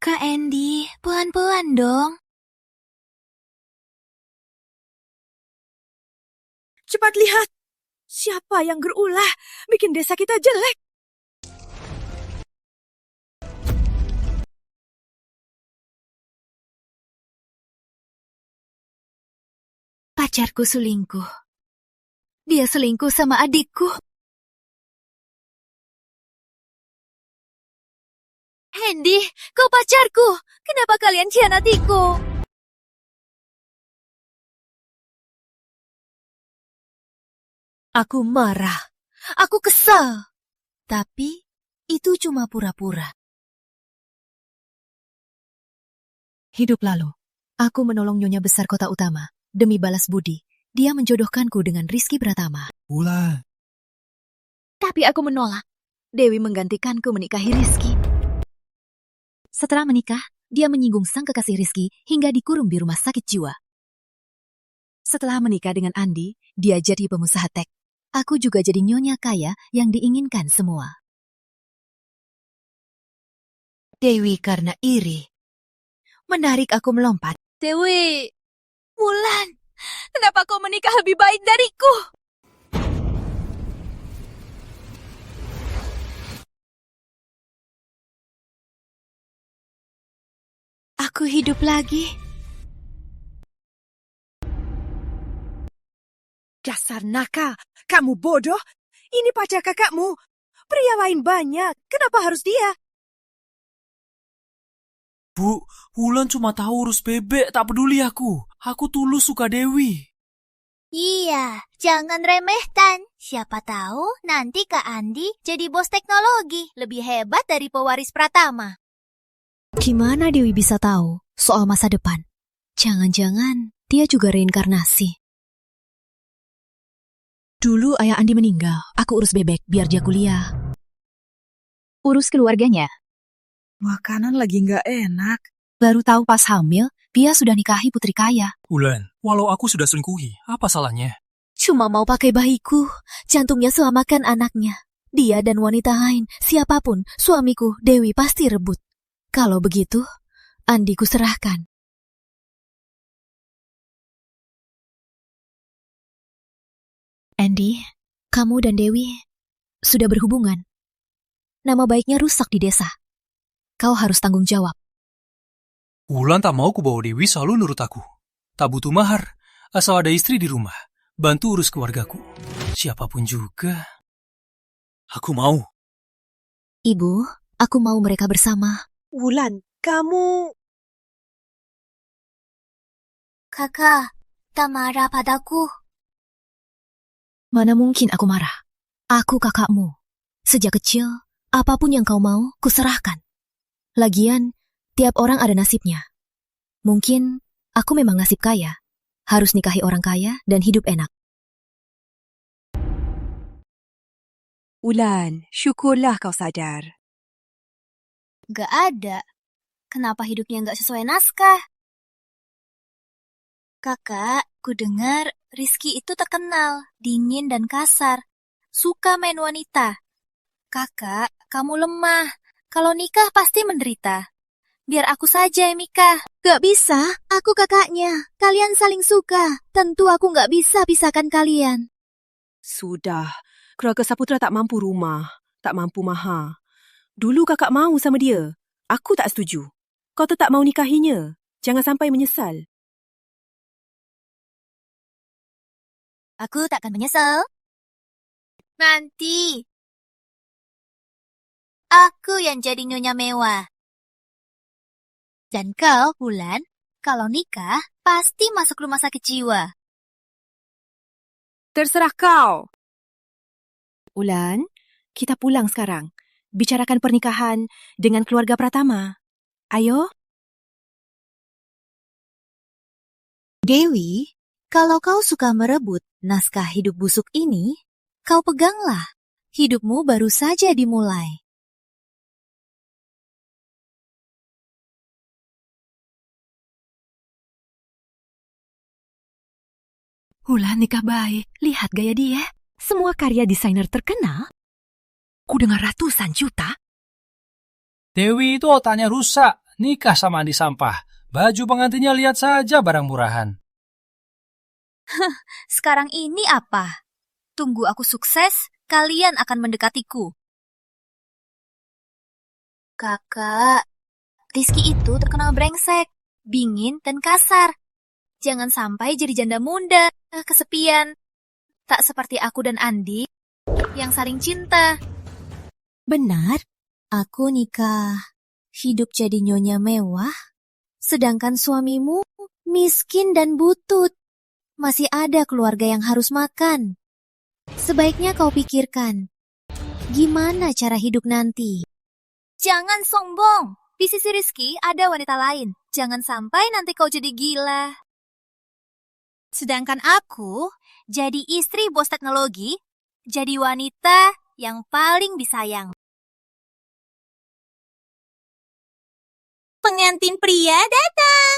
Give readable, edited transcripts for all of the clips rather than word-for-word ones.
Kak Andy, pelan-pelan dong. Cepat lihat, siapa yang berulah bikin desa kita jelek. Pacarku selingkuh. Dia selingkuh sama adikku. Andy, kau pacarku. Kenapa kalian khianatiku? Aku marah. Aku kesal. Tapi itu cuma pura-pura. Hidup lalu, aku menolong Nyonya Besar Kota Utama. Demi balas budi, dia menjodohkanku dengan Rizky Pratama. Wulan. Tapi aku menolak. Dewi menggantikanku menikahi Rizky. Setelah menikah, dia menyinggung sang kekasih Rizky hingga dikurung di rumah sakit jiwa. Setelah menikah dengan Andi, dia jadi pengusaha teks. Aku juga jadi nyonya kaya yang diinginkan semua. Dewi karena iri menarik aku melompat. Dewi, Wulan, kenapa kau menikah lebih baik dariku? Aku hidup lagi. Dasar nakal, kamu bodoh. Ini pacar kakakmu. Pria lain banyak, kenapa harus dia? Bu, Wulan cuma tahu urus bebek, tak peduli aku. Aku tulus suka Dewi. Iya, jangan remehkan. Siapa tahu nanti Kak Andi jadi bos teknologi, lebih hebat dari pewaris Pratama. Gimana Dewi bisa tahu soal masa depan? Jangan-jangan dia juga reinkarnasi. Dulu ayah Andi meninggal, aku urus bebek biar dia kuliah. Urus keluarganya. Makanan lagi nggak enak. Baru tahu pas hamil, dia sudah nikahi putri kaya. Wulan, walau aku sudah selingkuhi, apa salahnya? Cuma mau pakai bayiku, jantungnya selamatkan anaknya. Dia dan wanita lain, siapapun, suamiku, Dewi pasti rebut. Kalau begitu, Andi ku serahkan. Andy, kamu dan Dewi sudah berhubungan. Nama baiknya rusak di desa. Kau harus tanggung jawab. Wulan tak mau ku bawa Dewi selalu nurut aku. Tak butuh mahar, asal ada istri di rumah. Bantu urus keluargaku. Siapapun juga. Aku mau. Ibu, aku mau mereka bersama. Wulan, kamu... Kakak, tak marah padaku. Mana mungkin aku marah. Aku kakakmu. Sejak kecil, apapun yang kau mau, kuserahkan. Lagian, tiap orang ada nasibnya. Mungkin aku memang nasib kaya. Harus nikahi orang kaya dan hidup enak. Wulan, syukurlah kau sadar. Gak ada. Kenapa hidupnya gak sesuai naskah? Kakak, ku dengar Rizky itu terkenal, dingin dan kasar. Suka main wanita. Kakak, kamu lemah. Kalau nikah pasti menderita. Biar aku saja yang nikah. Gak bisa, aku kakaknya. Kalian saling suka. Tentu aku gak bisa pisahkan kalian. Sudah, keluarga Saputra tak mampu rumah, tak mampu mahar. Dulu kakak mau sama dia. Aku tak setuju. Kau tetap mau nikahinya. Jangan sampai menyesal. Aku tak akan menyesal. Nanti. Aku yang jadi nyonya mewah. Dan kau, Wulan, kalau nikah, pasti masuk rumah sakit jiwa. Terserah kau. Wulan, kita pulang sekarang. Bicarakan pernikahan dengan keluarga Pratama. Ayo. Dewi, kalau kau suka merebut naskah hidup busuk ini, kau peganglah. Hidupmu baru saja dimulai. Wulan nikah baik, lihat gaya dia. Semua karya desainer terkenal. Ku dengar ratusan juta. Dewi itu otaknya rusak. Nikah sama Andi sampah. Baju pengantinnya lihat saja barang murahan. Sekarang ini apa? Tunggu aku sukses, kalian akan mendekatiku. Kakak, Rizky itu terkenal brengsek, dingin, dan kasar. Jangan sampai jadi janda muda, kesepian. Tak seperti aku dan Andi yang saling cinta. Benar, aku nikah. Hidup jadi nyonya mewah. Sedangkan suamimu miskin dan butut. Masih ada keluarga yang harus makan. Sebaiknya kau pikirkan, gimana cara hidup nanti? Jangan sombong. Di sisi Rizky ada wanita lain. Jangan sampai nanti kau jadi gila. Sedangkan aku jadi istri bos teknologi, jadi wanita yang paling disayang. Pengantin pria datang.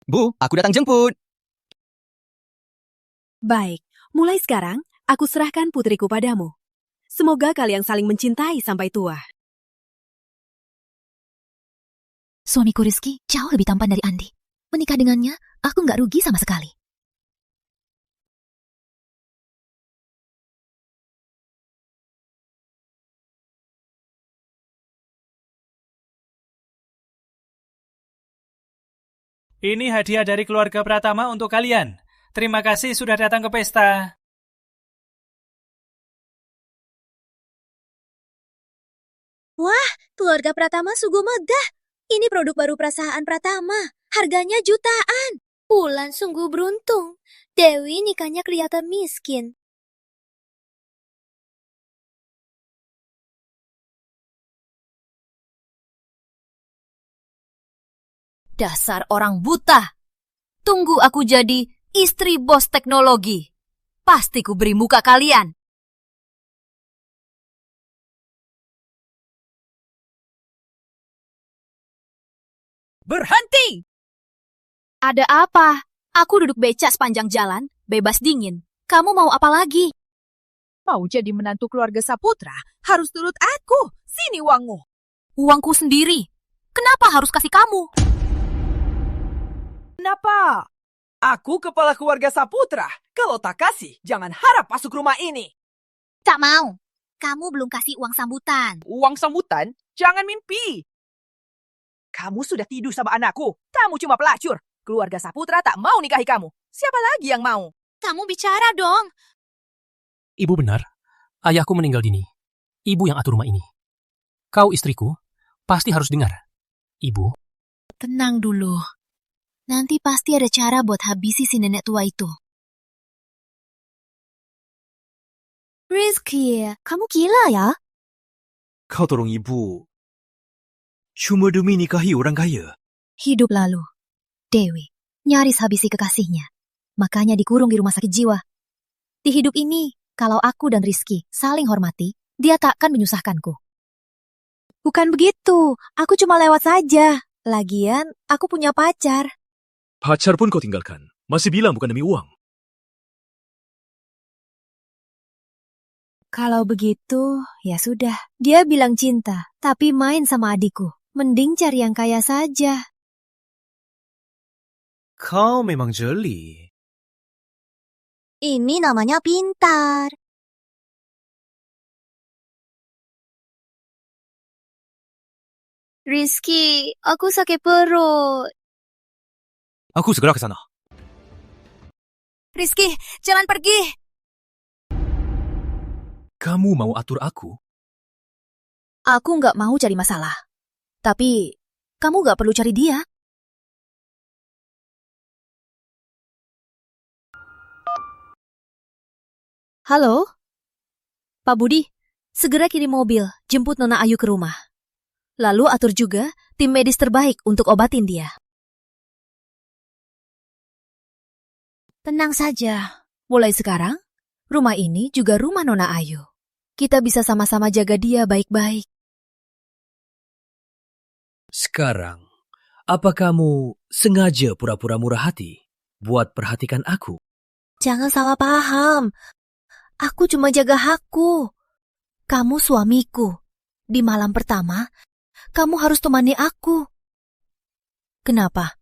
Bu, aku datang jemput. Baik, mulai sekarang aku serahkan putriku padamu. Semoga kalian saling mencintai sampai tua. Suamiku Rizky jauh lebih tampan dari Andi. Menikah dengannya, aku nggak rugi sama sekali. Ini hadiah dari keluarga Pratama untuk kalian. Terima kasih sudah datang ke pesta. Keluarga Pratama sungguh megah. Ini produk baru perusahaan Pratama. Harganya jutaan. Wulan sungguh beruntung. Dewi nikahnya kelihatan miskin. Dasar orang buta. Tunggu aku jadi istri bos teknologi. Pasti ku beri muka kalian. Berhenti! Ada apa? Aku duduk becak sepanjang jalan, bebas dingin. Kamu mau apa lagi? Mau jadi menantu keluarga Saputra, harus turut aku. Sini uangmu. Uangku sendiri. Kenapa harus kasih kamu? Kenapa? Aku kepala keluarga Saputra. Kalau tak kasih, jangan harap masuk rumah ini. Tak mau. Kamu belum kasih uang sambutan. Uang sambutan? Jangan mimpi. Kamu sudah tidur sama anakku. Kamu cuma pelacur. Keluarga Saputra tak mau nikahi kamu. Siapa lagi yang mau? Kamu bicara dong. Ibu benar. Ayahku meninggal dini. Ibu yang atur rumah ini. Kau istriku, pasti harus dengar. Ibu. Tenang dulu. Nanti pasti ada cara buat habisi si nenek tua itu. Rizky, kamu gila ya? Kau tolong ibu. Cuma demi nikahi orang kaya. Hidup lalu, Dewi nyaris habisi kekasihnya. Makanya dikurung di rumah sakit jiwa. Di hidup ini, kalau aku dan Rizky saling hormati, dia takkan menyusahkanku. Bukan begitu, aku cuma lewat saja. Lagian, aku punya pacar. Pacar pun kau tinggalkan. Masih bilang bukan demi uang. Kalau begitu, ya sudah. Dia bilang cinta, tapi main sama adikku. Mending cari yang kaya saja. Kau memang jeli. Ini namanya pintar. Rizky, aku sakit perut. Aku segera ke sana. Rizky, jangan pergi. Kamu mau atur aku? Aku nggak mau cari masalah. Tapi, kamu nggak perlu cari dia. Halo? Pak Budi, segera kirim mobil, jemput Nona Ayu ke rumah. Lalu atur juga tim medis terbaik untuk obatin dia. Tenang saja. Mulai sekarang, rumah ini juga rumah Nona Ayu. Kita bisa sama-sama jaga dia baik-baik. Sekarang, apa kamu sengaja pura-pura murah hati? buat perhatikan aku. Jangan salah paham. Aku cuma jaga hakku. Kamu suamiku. Di malam pertama, kamu harus temani aku. Kenapa?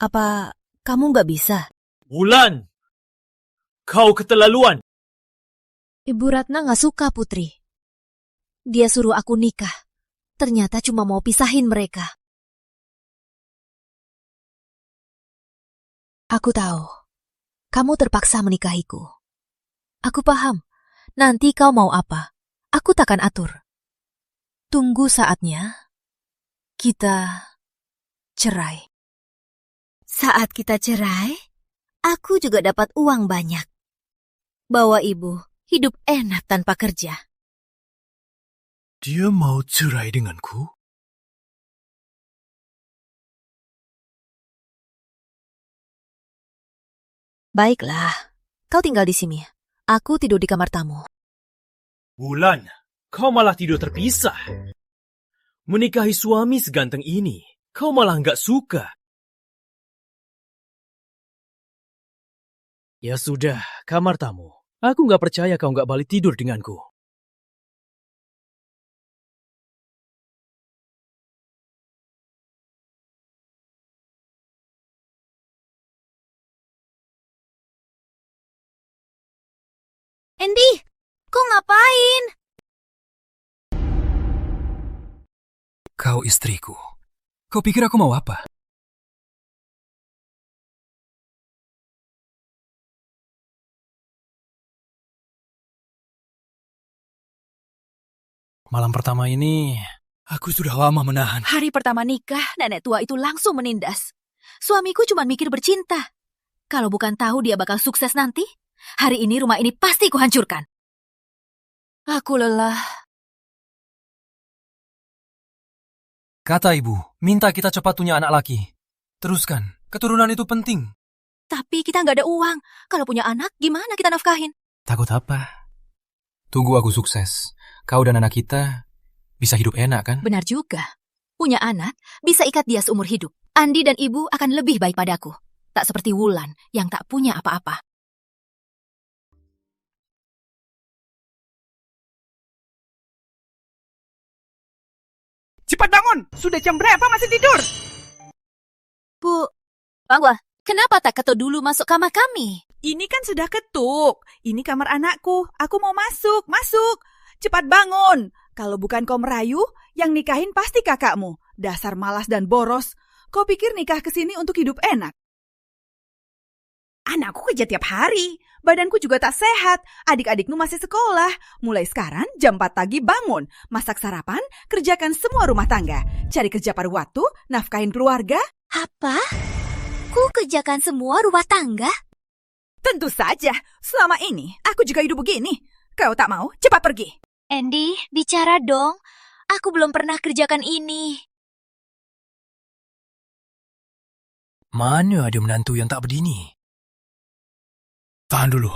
Apa kamu nggak bisa? Wulan, kau keterlaluan. Ibu Ratna nggak suka Putri. Dia suruh aku nikah. Ternyata cuma mau pisahin mereka. Aku tahu. Kamu terpaksa menikahiku. Aku paham. Nanti kau mau apa? Aku takkan atur. Tunggu saatnya. Kita cerai. Saat kita cerai, aku juga dapat uang banyak. Bawa ibu hidup enak tanpa kerja. Dia mau cerai denganku? Baiklah, kau tinggal di sini. Aku tidur di kamar tamu. Wulan, kau malah tidur terpisah. Menikahi suami seganteng ini, kau malah nggak suka. Ya sudah, kamar tamu. Aku nggak percaya kau nggak balik tidur denganku. Andy, kok ngapain? Kau istriku. Kau pikir aku mau apa? Malam pertama ini, aku sudah lama menahan. Hari pertama nikah, nenek tua itu langsung menindas. Suamiku cuma mikir bercinta. Kalau bukan tahu dia bakal sukses nanti, hari ini rumah ini pasti kuhancurkan. Aku lelah. Kata ibu, minta kita cepat punya anak laki. Teruskan, keturunan itu penting. Tapi kita nggak ada uang. Kalau punya anak, gimana kita nafkahin? Takut apa? Tunggu aku sukses. Kau dan anak kita bisa hidup enak kan? Benar juga. Punya anak bisa ikat dia seumur hidup. Andi dan ibu akan lebih baik padaku. Tak seperti Wulan yang tak punya apa-apa. Cepat bangun! Sudah jam berapa masih tidur? Bu, Bangwa, kenapa tak ketuk dulu masuk kamar kami? Ini kan sudah ketuk. Ini kamar anakku. Aku mau masuk, masuk. Cepat bangun. Kalau bukan kau merayu, yang nikahin pasti kakakmu. Dasar malas dan boros. Kau pikir nikah ke sini untuk hidup enak? Anakku kerja tiap hari. Badanku juga tak sehat. Adik-adikmu masih sekolah. Mulai sekarang jam 4 pagi bangun. Masak sarapan, kerjakan semua rumah tangga. Cari kerja paruh waktu, nafkahin keluarga. Apa? Ku kerjakan semua rumah tangga? Tentu saja, selama ini aku juga hidup begini. Kau tak mau, cepat pergi. Andy, bicara dong. Aku belum pernah kerjakan ini. Mana ada menantu yang tak begini? Tahan dulu.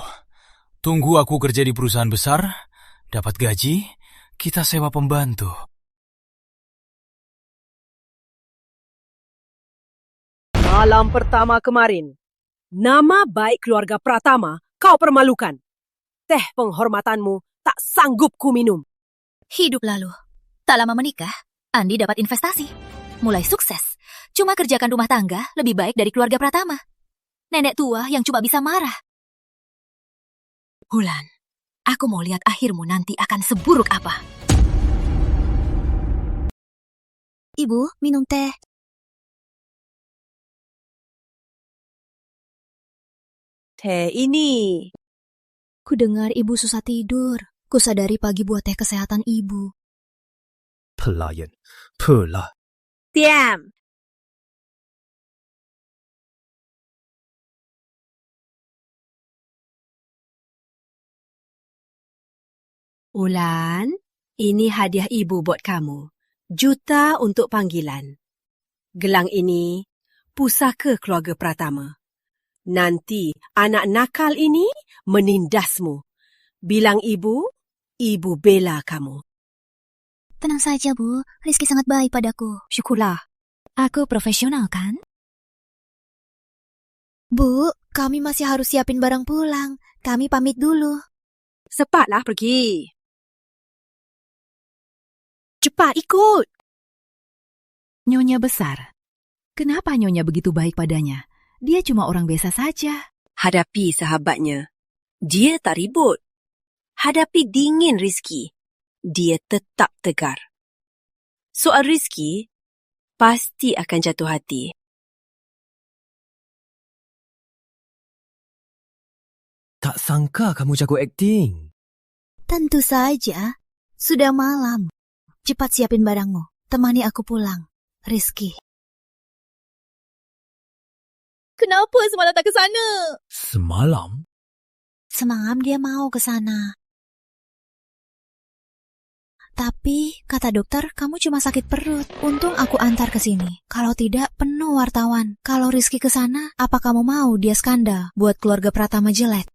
Tunggu aku kerja di perusahaan besar, dapat gaji, kita sewa pembantu. Malam pertama kemarin, nama baik keluarga Pratama kau permalukan. Teh penghormatanmu tak sanggup ku minum. Hidup lalu. Tak lama menikah, Andi dapat investasi. Mulai sukses. Cuma kerjakan rumah tangga lebih baik dari keluarga Pratama. Nenek tua yang cuma bisa marah. Wulan, aku mau lihat akhirmu nanti akan seburuk apa. Ibu, minum teh. Teh ini. Ku dengar ibu susah tidur. Ku sadari pagi buat teh kesehatan ibu. Pelayan, pelah. Diam. Ulan, ini hadiah ibu buat kamu. Juta untuk panggilan. Gelang ini pusaka keluarga Pratama. Nanti anak nakal ini menindasmu. Bilang ibu, ibu bela kamu. Tenang saja, Bu. Rizky sangat baik padaku. Syukurlah. Aku profesional kan? Bu, kami masih harus siapin barang pulang. Kami pamit dulu. Cepatlah pergi. Cepat ikut. Nyonya besar. Kenapa Nyonya begitu baik padanya? Dia cuma orang biasa saja. Hadapi sahabatnya. Dia tak ribut. Hadapi dingin Rizky. Dia tetap tegar. Soal Rizky, pasti akan jatuh hati. Tak sangka kamu jago akting. Tentu saja. Sudah malam. Cepat siapin barangmu. Temani aku pulang. Rizky. Kenapa semalam tak ke sana? Semalam? Semalam dia mau ke sana. Tapi, kata dokter, kamu cuma sakit perut. Untung aku antar ke sini. Kalau tidak, penuh wartawan. Kalau Rizky ke sana, apa kamu mau dia skandal buat keluarga Pratama jelek?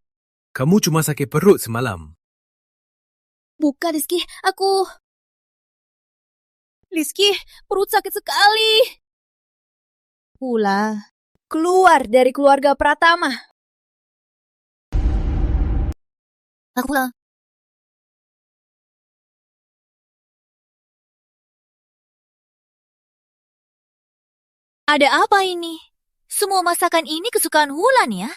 Kamu cuma sakit perut semalam. Bukan, Rizky. Rizky, perut sakit sekali. Pula, keluar dari keluarga Pratama. Aku pulang. Ada apa ini? Semua masakan ini kesukaan Wulan ya?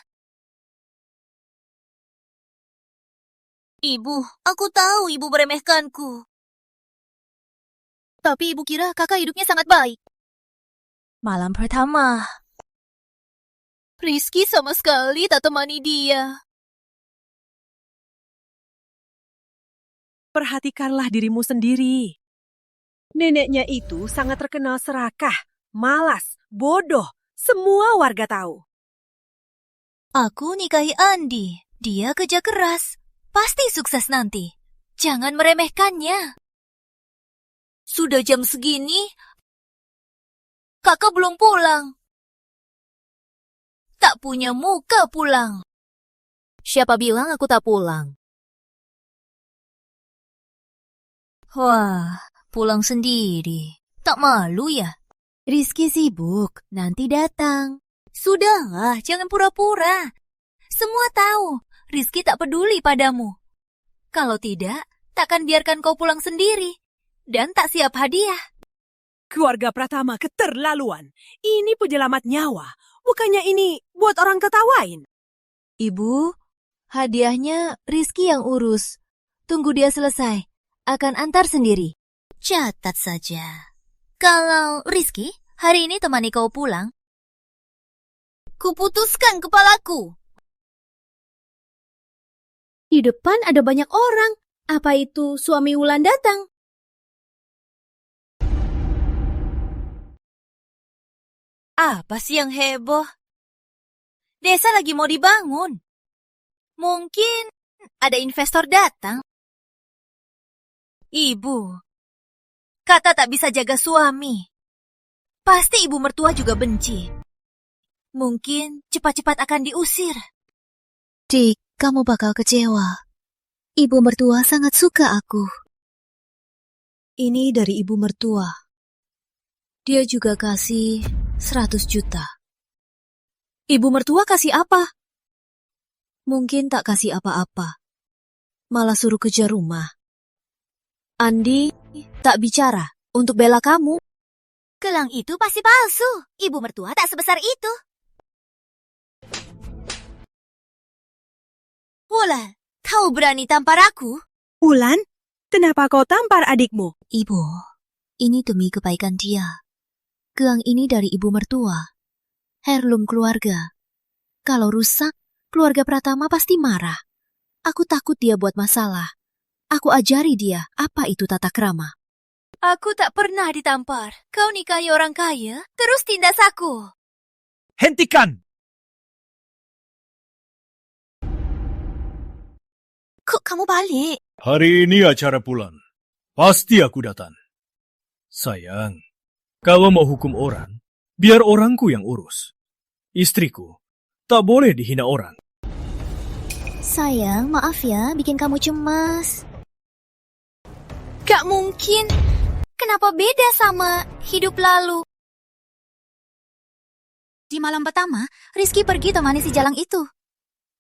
Ibu, aku tahu ibu meremehkanku. Tapi ibu kira kakak hidupnya sangat baik. Malam pertama, Rizky sama sekali tak temani dia. Perhatikanlah dirimu sendiri. Neneknya itu sangat terkenal serakah, malas, bodoh. Semua warga tahu. Aku nikahi Andi. Dia kerja keras. Pasti sukses nanti. Jangan meremehkannya. Sudah jam segini, kakak belum pulang. Tak punya muka pulang. Siapa bilang aku tak pulang? Wah, pulang sendiri. Tak malu ya? Rizky sibuk, nanti datang. Sudahlah, jangan pura-pura. Semua tahu, Rizky tak peduli padamu. Kalau tidak, takkan biarkan kau pulang sendiri. Dan tak siap hadiah. Keluarga Pratama keterlaluan. Ini penyelamat nyawa. Bukannya ini buat orang ketawain. Ibu, hadiahnya Rizky yang urus. Tunggu dia selesai. Akan antar sendiri. Catat saja. Kalau Rizky, hari ini temani kau pulang. Kuputuskan kepalaku. Di depan ada banyak orang. Apa itu suami Wulan datang? Apa sih yang heboh? Desa lagi mau dibangun. Mungkin ada investor datang. Ibu, kata tak bisa jaga suami. Pasti ibu mertua juga benci. Mungkin cepat-cepat akan diusir. Dik, kamu bakal kecewa. Ibu mertua sangat suka aku. Ini dari ibu mertua. Dia juga kasih 100 juta. Ibu mertua kasih apa? Mungkin tak kasih apa-apa. Malah suruh kejar rumah. Andi tak bicara untuk bela kamu. Gelang itu pasti palsu. Ibu mertua tak sebesar itu. Wulan, kau berani tampar aku? Wulan, kenapa kau tampar adikmu? Ibu, ini demi kebaikan dia. Gelang ini dari ibu mertua. Heirloom keluarga. Kalau rusak, keluarga Pratama pasti marah. Aku takut dia buat masalah. Aku ajari dia apa itu tata krama. Aku tak pernah ditampar. Kau nikahi orang kaya, terus tindas aku. Hentikan! Kok kamu balik? Hari ini acara bulan. Pasti aku datang. Sayang, kalau mau hukum orang, biar orangku yang urus. Istriku, tak boleh dihina orang. Sayang, maaf ya bikin kamu cemas. Gak mungkin. Kenapa beda sama hidup lalu? Di malam pertama, Rizky pergi temani si Jalang itu.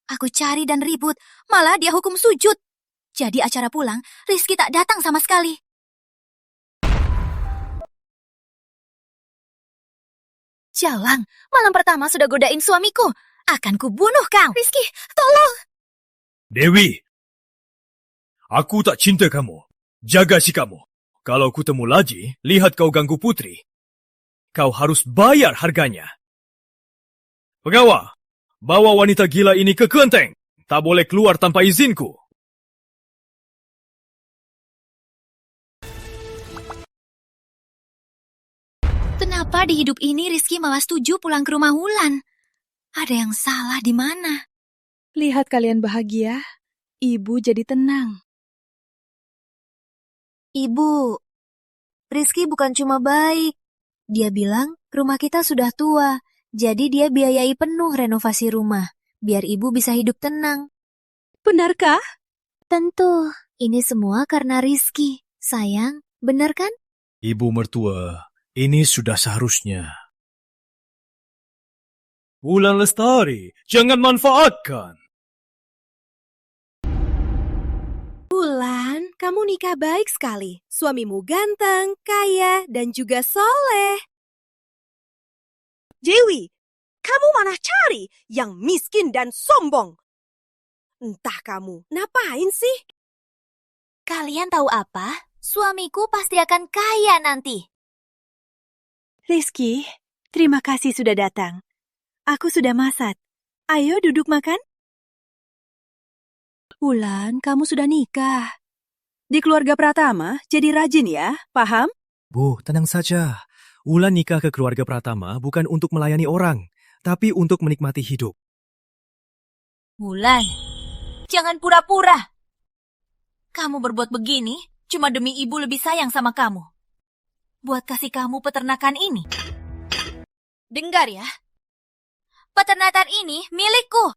Aku cari dan ribut, malah dia hukum sujud. Jadi acara pulang, Rizky tak datang sama sekali. Jalang, malam pertama sudah godain suamiku. Akan kubunuh kau. Rizky, tolong. Dewi, aku tak cinta kamu. Jaga sikapmu. Kalau kutemu lagi, lihat kau ganggu putri, kau harus bayar harganya. Pegawai, bawa wanita gila ini ke kelenteng. Tak boleh keluar tanpa izinku. Kenapa di hidup ini Rizky malah setuju pulang ke rumah Wulan? Ada yang salah di mana? Lihat kalian bahagia, ibu jadi tenang. Ibu, Rizky bukan cuma baik. Dia bilang rumah kita sudah tua, jadi dia biayai penuh renovasi rumah, biar ibu bisa hidup tenang. Benarkah? Tentu, ini semua karena Rizky. Sayang, benar kan? Ibu mertua, ini sudah seharusnya. Wulan Lestari, jangan manfaatkan. Wulan, kamu nikah baik sekali. Suamimu ganteng, kaya, dan juga soleh. Dewi, kamu mana cari yang miskin dan sombong? Entah kamu, ngapain sih? Kalian tahu apa? Suamiku pasti akan kaya nanti. Rizky, terima kasih sudah datang. Aku sudah masak. Ayo duduk makan. Wulan, kamu sudah nikah. Di keluarga Pratama, jadi rajin ya, paham? Bu, tenang saja. Wulan nikah ke keluarga Pratama bukan untuk melayani orang, tapi untuk menikmati hidup. Wulan, jangan pura-pura. Kamu berbuat begini cuma demi ibu lebih sayang sama kamu. Buat kasih kamu peternakan ini. Dengar ya. Peternakan ini milikku.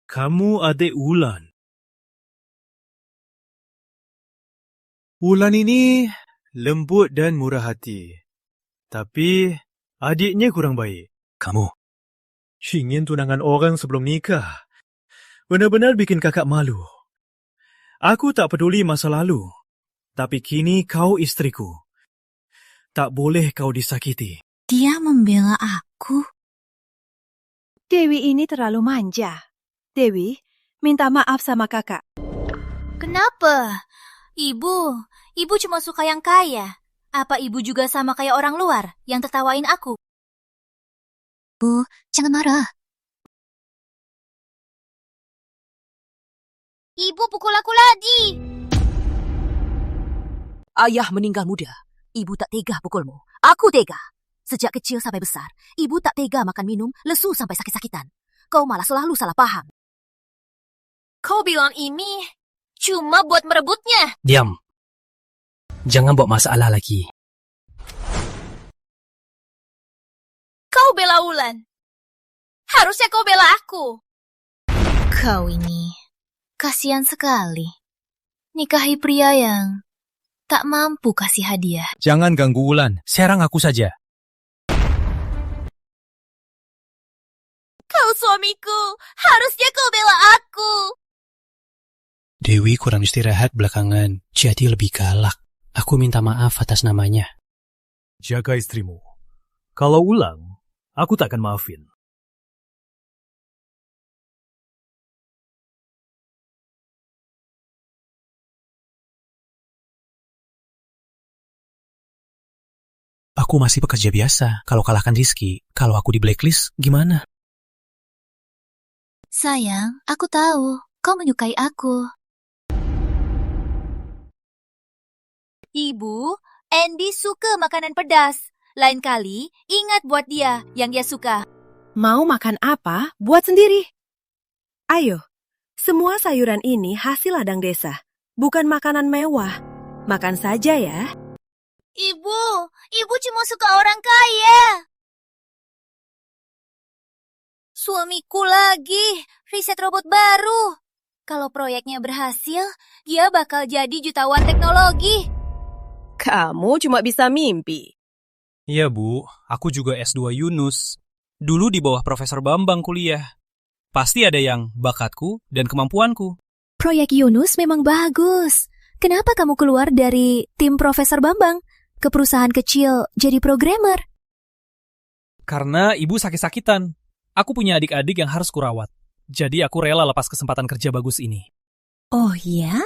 Kamu adik Wulan. Wulan ini lembut dan murah hati. Tapi adiknya kurang baik. Kamu, Ingin tunangan orang sebelum nikah. Benar-benar bikin kakak malu. Aku tak peduli masa lalu. Tapi kini kau istriku. Tak boleh kau disakiti. Dia membela aku. Dewi ini terlalu manja. Dewi, minta maaf sama kakak. Kenapa? Ibu cuma suka yang kaya. Apa ibu juga sama kayak orang luar yang tertawain aku? Bu, jangan marah. Ibu pukul aku lagi. Ayah meninggal muda. Ibu tak tega pukulmu. Aku tega. Sejak kecil sampai besar, ibu tak tega makan minum, lesu sampai sakit-sakitan. Kau malah selalu salah paham. Kau bilang ini cuma buat merebutnya. Diam. Jangan bawa masalah lagi. Kau bela Wulan. Harusnya kau bela aku. Kau ini kasihan sekali. Nikahi pria yang tak mampu kasih hadiah. Jangan ganggu Wulan. Serang aku saja. Kau suamiku. Harusnya kau bela aku. Dewi kurang istirahat belakangan, jadi lebih galak. Aku minta maaf atas namanya. Jaga istrimu. Kalau ulang, aku tak akan maafin. Aku masih pekerja biasa. Kalau kalahkan Rizky, kalau aku di blacklist, gimana? Sayang, aku tahu. Kau menyukai aku. Ibu, Andy suka makanan pedas. Lain kali, ingat buat dia yang dia suka. Mau makan apa? Buat sendiri. Ayo, semua sayuran ini hasil ladang desa. Bukan makanan mewah. Makan saja ya. Ibu cuma suka orang kaya. Suamiku lagi, riset robot baru. Kalau proyeknya berhasil, dia bakal jadi jutawan teknologi. Kamu cuma bisa mimpi. Iya, Bu. Aku juga S2 Yunus. Dulu di bawah Profesor Bambang kuliah. Pasti ada yang bakatku dan kemampuanku. Proyek Yunus memang bagus. Kenapa kamu keluar dari tim Profesor Bambang ke perusahaan kecil jadi programmer? Karena ibu sakit-sakitan. Aku punya adik-adik yang harus kurawat. Jadi aku rela lepas kesempatan kerja bagus ini. Oh ya?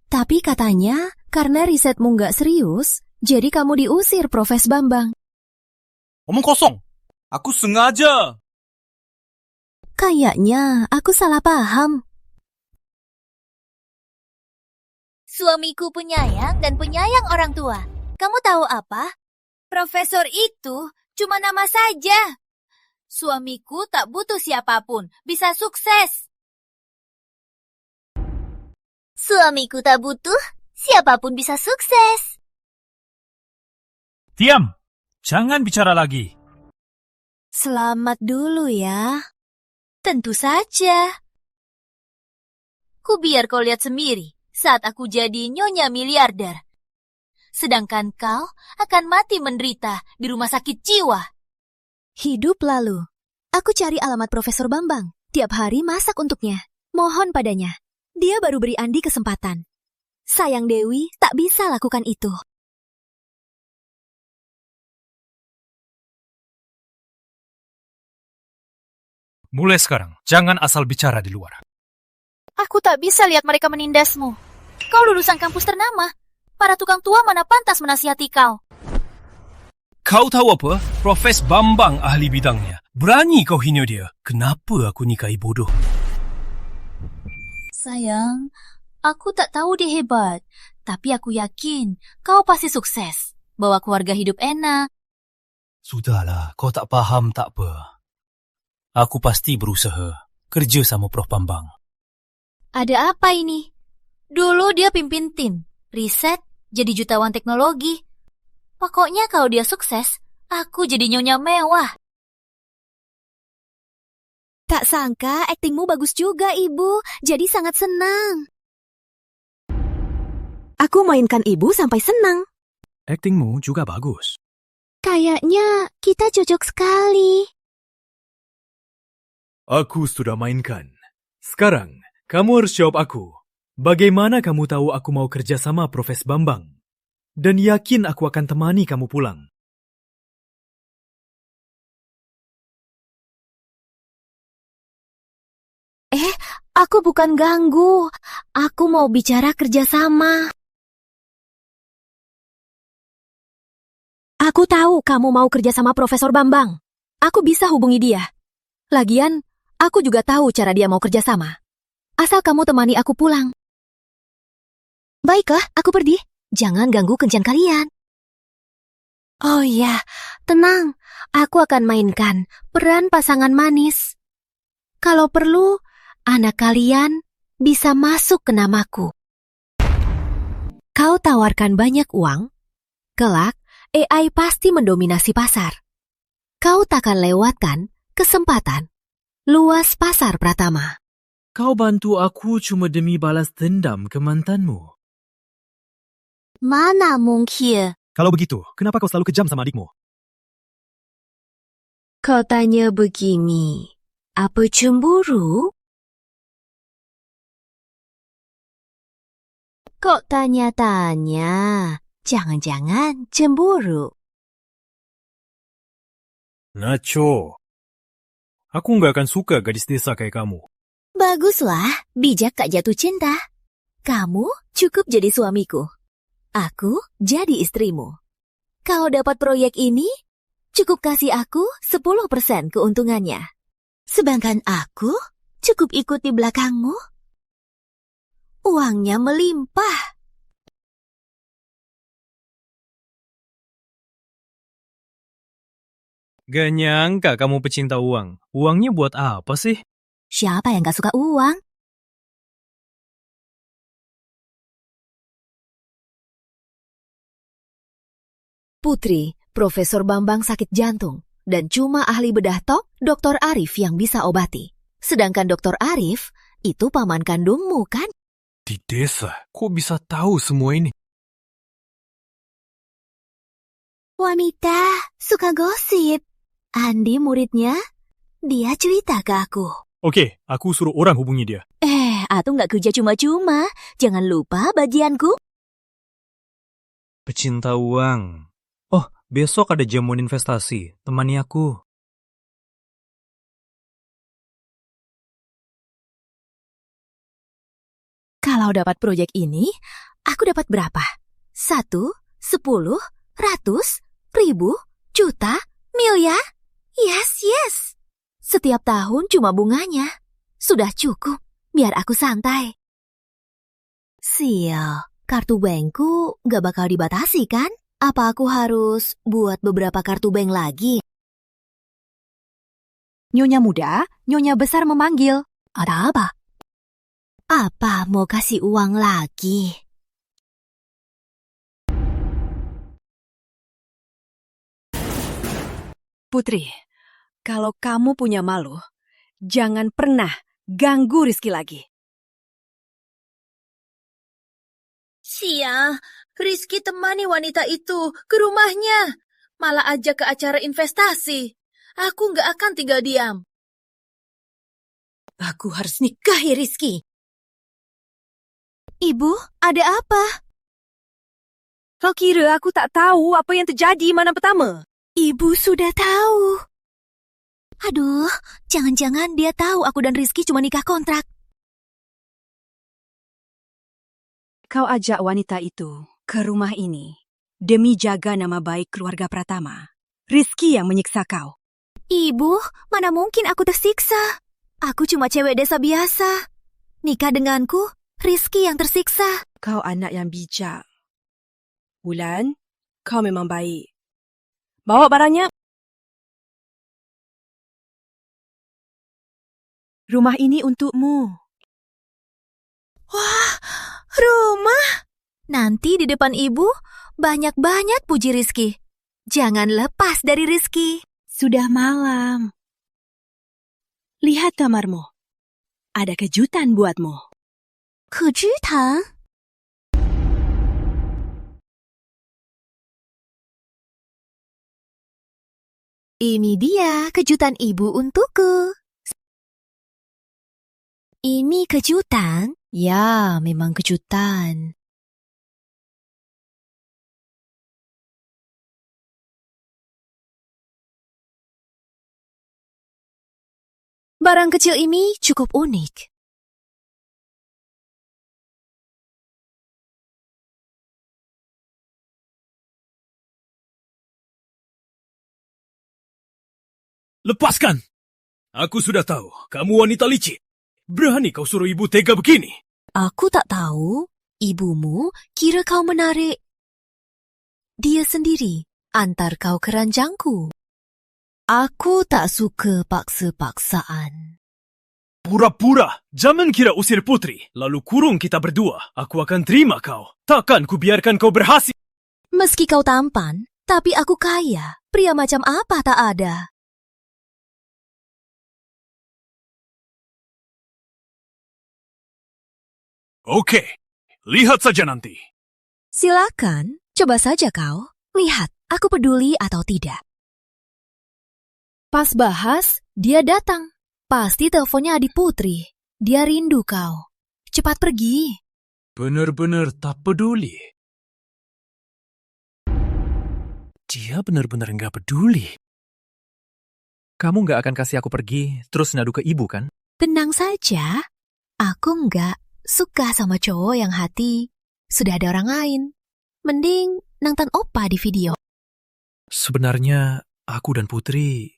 Tapi katanya karena risetmu nggak serius, jadi kamu diusir Profes Bambang. Omong kosong. Aku sengaja. Kayaknya aku salah paham. Suamiku penyayang dan penyayang orang tua. Kamu tahu apa? Profesor itu cuma nama saja. Suamiku tak butuh siapapun, bisa sukses. Suamiku tak butuh, siapapun bisa sukses. Diam. Jangan bicara lagi. Selamat dulu ya. Tentu saja. Ku biar kau lihat sendiri saat aku jadi nyonya miliarder. Sedangkan kau akan mati menderita di rumah sakit jiwa. Hidup lalu. Aku cari alamat Profesor Bambang. Tiap hari masak untuknya. Mohon padanya. Dia baru beri Andi kesempatan. Sayang Dewi tak bisa lakukan itu. Mulai sekarang, jangan asal bicara di luar. Aku tak bisa lihat mereka menindasmu. Kau lulusan kampus ternama. Para tukang tua mana pantas menasihati kau. Kau tahu apa? Profes Bambang ahli bidangnya. Berani kau hina dia. Kenapa aku nikahi bodoh? Sayang, aku tak tahu dia hebat. Tapi aku yakin kau pasti sukses. Bawa keluarga hidup enak. Sudahlah, kau tak paham tak apa. Aku pasti berusaha kerja sama Prof Bambang. Ada apa ini? Dulu dia pimpin tim. Riset, jadi jutawan teknologi. Pokoknya kalau dia sukses, aku jadi nyonya mewah. Tak sangka aktingmu bagus juga, Ibu. Jadi sangat senang. Aku mainkan Ibu sampai senang. Aktingmu juga bagus. Kayaknya kita cocok sekali. Aku sudah mainkan. Sekarang, kamu harus jawab aku. Bagaimana kamu tahu aku mau kerja sama Profes Bambang? Dan yakin aku akan temani kamu pulang. Aku bukan ganggu. Aku mau bicara kerjasama. Aku tahu kamu mau kerja sama Profesor Bambang. Aku bisa hubungi dia. Lagian, aku juga tahu cara dia mau kerja sama. Asal kamu temani aku pulang. Baiklah, aku pergi. Jangan ganggu kencan kalian. Oh ya, tenang. Aku akan mainkan peran pasangan manis. Kalau perlu, anak kalian bisa masuk ke namaku. Kau tawarkan banyak uang, kelak AI pasti mendominasi pasar. Kau takkan lewatkan kesempatan luas pasar Pratama. Kau bantu aku cuma demi balas dendam ke mantanmu. Mana mungkin? Kalau begitu, kenapa kau selalu kejam sama adikmu? Kau tanya begini, apa cemburu? Kok tanya-tanya? Jangan-jangan cemburu. Nacho. Aku nggak akan suka gadis desa kayak kamu. Baguslah, bijak tak jatuh cinta. Kamu cukup jadi suamiku. Aku jadi istrimu. Kau dapat proyek ini, cukup kasih aku 10% keuntungannya. Sedangkan aku cukup ikut di belakangmu. Uangnya melimpah. Gak nyangka kamu pecinta uang. Uangnya buat apa sih? Siapa yang gak suka uang? Putri, Profesor Bambang sakit jantung. Dan cuma ahli bedah tok, Dr. Arif yang bisa obati. Sedangkan Dr. Arif, itu paman kandungmu kan? Di desa, kok bisa tahu semua ini? Wanita suka gosip. Andi muridnya, dia cerita ke aku. Oke, aku suruh orang hubungi dia. Aku nggak kerja cuma-cuma. Jangan lupa bagianku. Pecinta uang. Oh, besok ada jamuan investasi. Temani aku. Kalau dapat proyek ini, aku dapat berapa? 1, 10, ratus, ribu, juta, miliar? Yes, yes. Setiap tahun cuma bunganya. Sudah cukup, biar aku santai. Sial, kartu bankku gak bakal dibatasi kan? Apa aku harus buat beberapa kartu bank lagi? Nyonya muda, nyonya besar memanggil. Ada apa? Apa mau kasih uang lagi? Putri, kalau kamu punya malu, jangan pernah ganggu Rizky lagi. Sia, Rizky temani wanita itu ke rumahnya. Malah ajak ke acara investasi. Aku nggak akan tinggal diam. Aku harus nikahi Rizky. Ibu, ada apa? Kau kira aku tak tahu apa yang terjadi mana pertama? Ibu sudah tahu. Aduh, jangan-jangan dia tahu aku dan Rizky cuma nikah kontrak. Kau ajak wanita itu ke rumah ini demi jaga nama baik keluarga Pratama. Rizky yang menyiksa kau. Ibu, mana mungkin aku tersiksa? Aku cuma cewek desa biasa. Nikah denganku, Rizky yang tersiksa. Kau anak yang bijak. Wulan, kau memang baik. Bawa barangnya. Rumah ini untukmu. Wah, rumah. Nanti di depan ibu, banyak-banyak puji Rizky. Jangan lepas dari Rizky. Sudah malam. Lihat kamarmu. Ada kejutan buatmu. Kejutan? Ini dia kejutan ibu untukku. Ini kejutan? Ya, memang kejutan. Barang kecil ini cukup unik. Lepaskan! Aku sudah tahu, kamu wanita licik. Berani kau suruh ibu tega begini? Aku tak tahu. Ibumu kira kau menarik dia sendiri antar kau ke ranjangku. Aku tak suka paksa-paksaan. Pura-pura, jangan kira usir putri, lalu kurung kita berdua. Aku akan terima kau. Takkan kubiarkan kau berhasil. Meski kau tampan, tapi aku kaya. Pria macam apa tak ada? Oke, lihat saja nanti. Silakan, coba saja kau. Lihat, aku peduli atau tidak. Pas bahas, dia datang. Pasti teleponnya adik Putri. Dia rindu kau. Cepat pergi. Benar-benar tak peduli. Dia benar-benar nggak peduli. Kamu nggak akan kasih aku pergi, terus ngadu ke ibu kan? Tenang saja. Aku nggak suka sama cowok yang hati sudah ada orang lain. Mending nonton opa di video. Sebenarnya, aku dan Putri...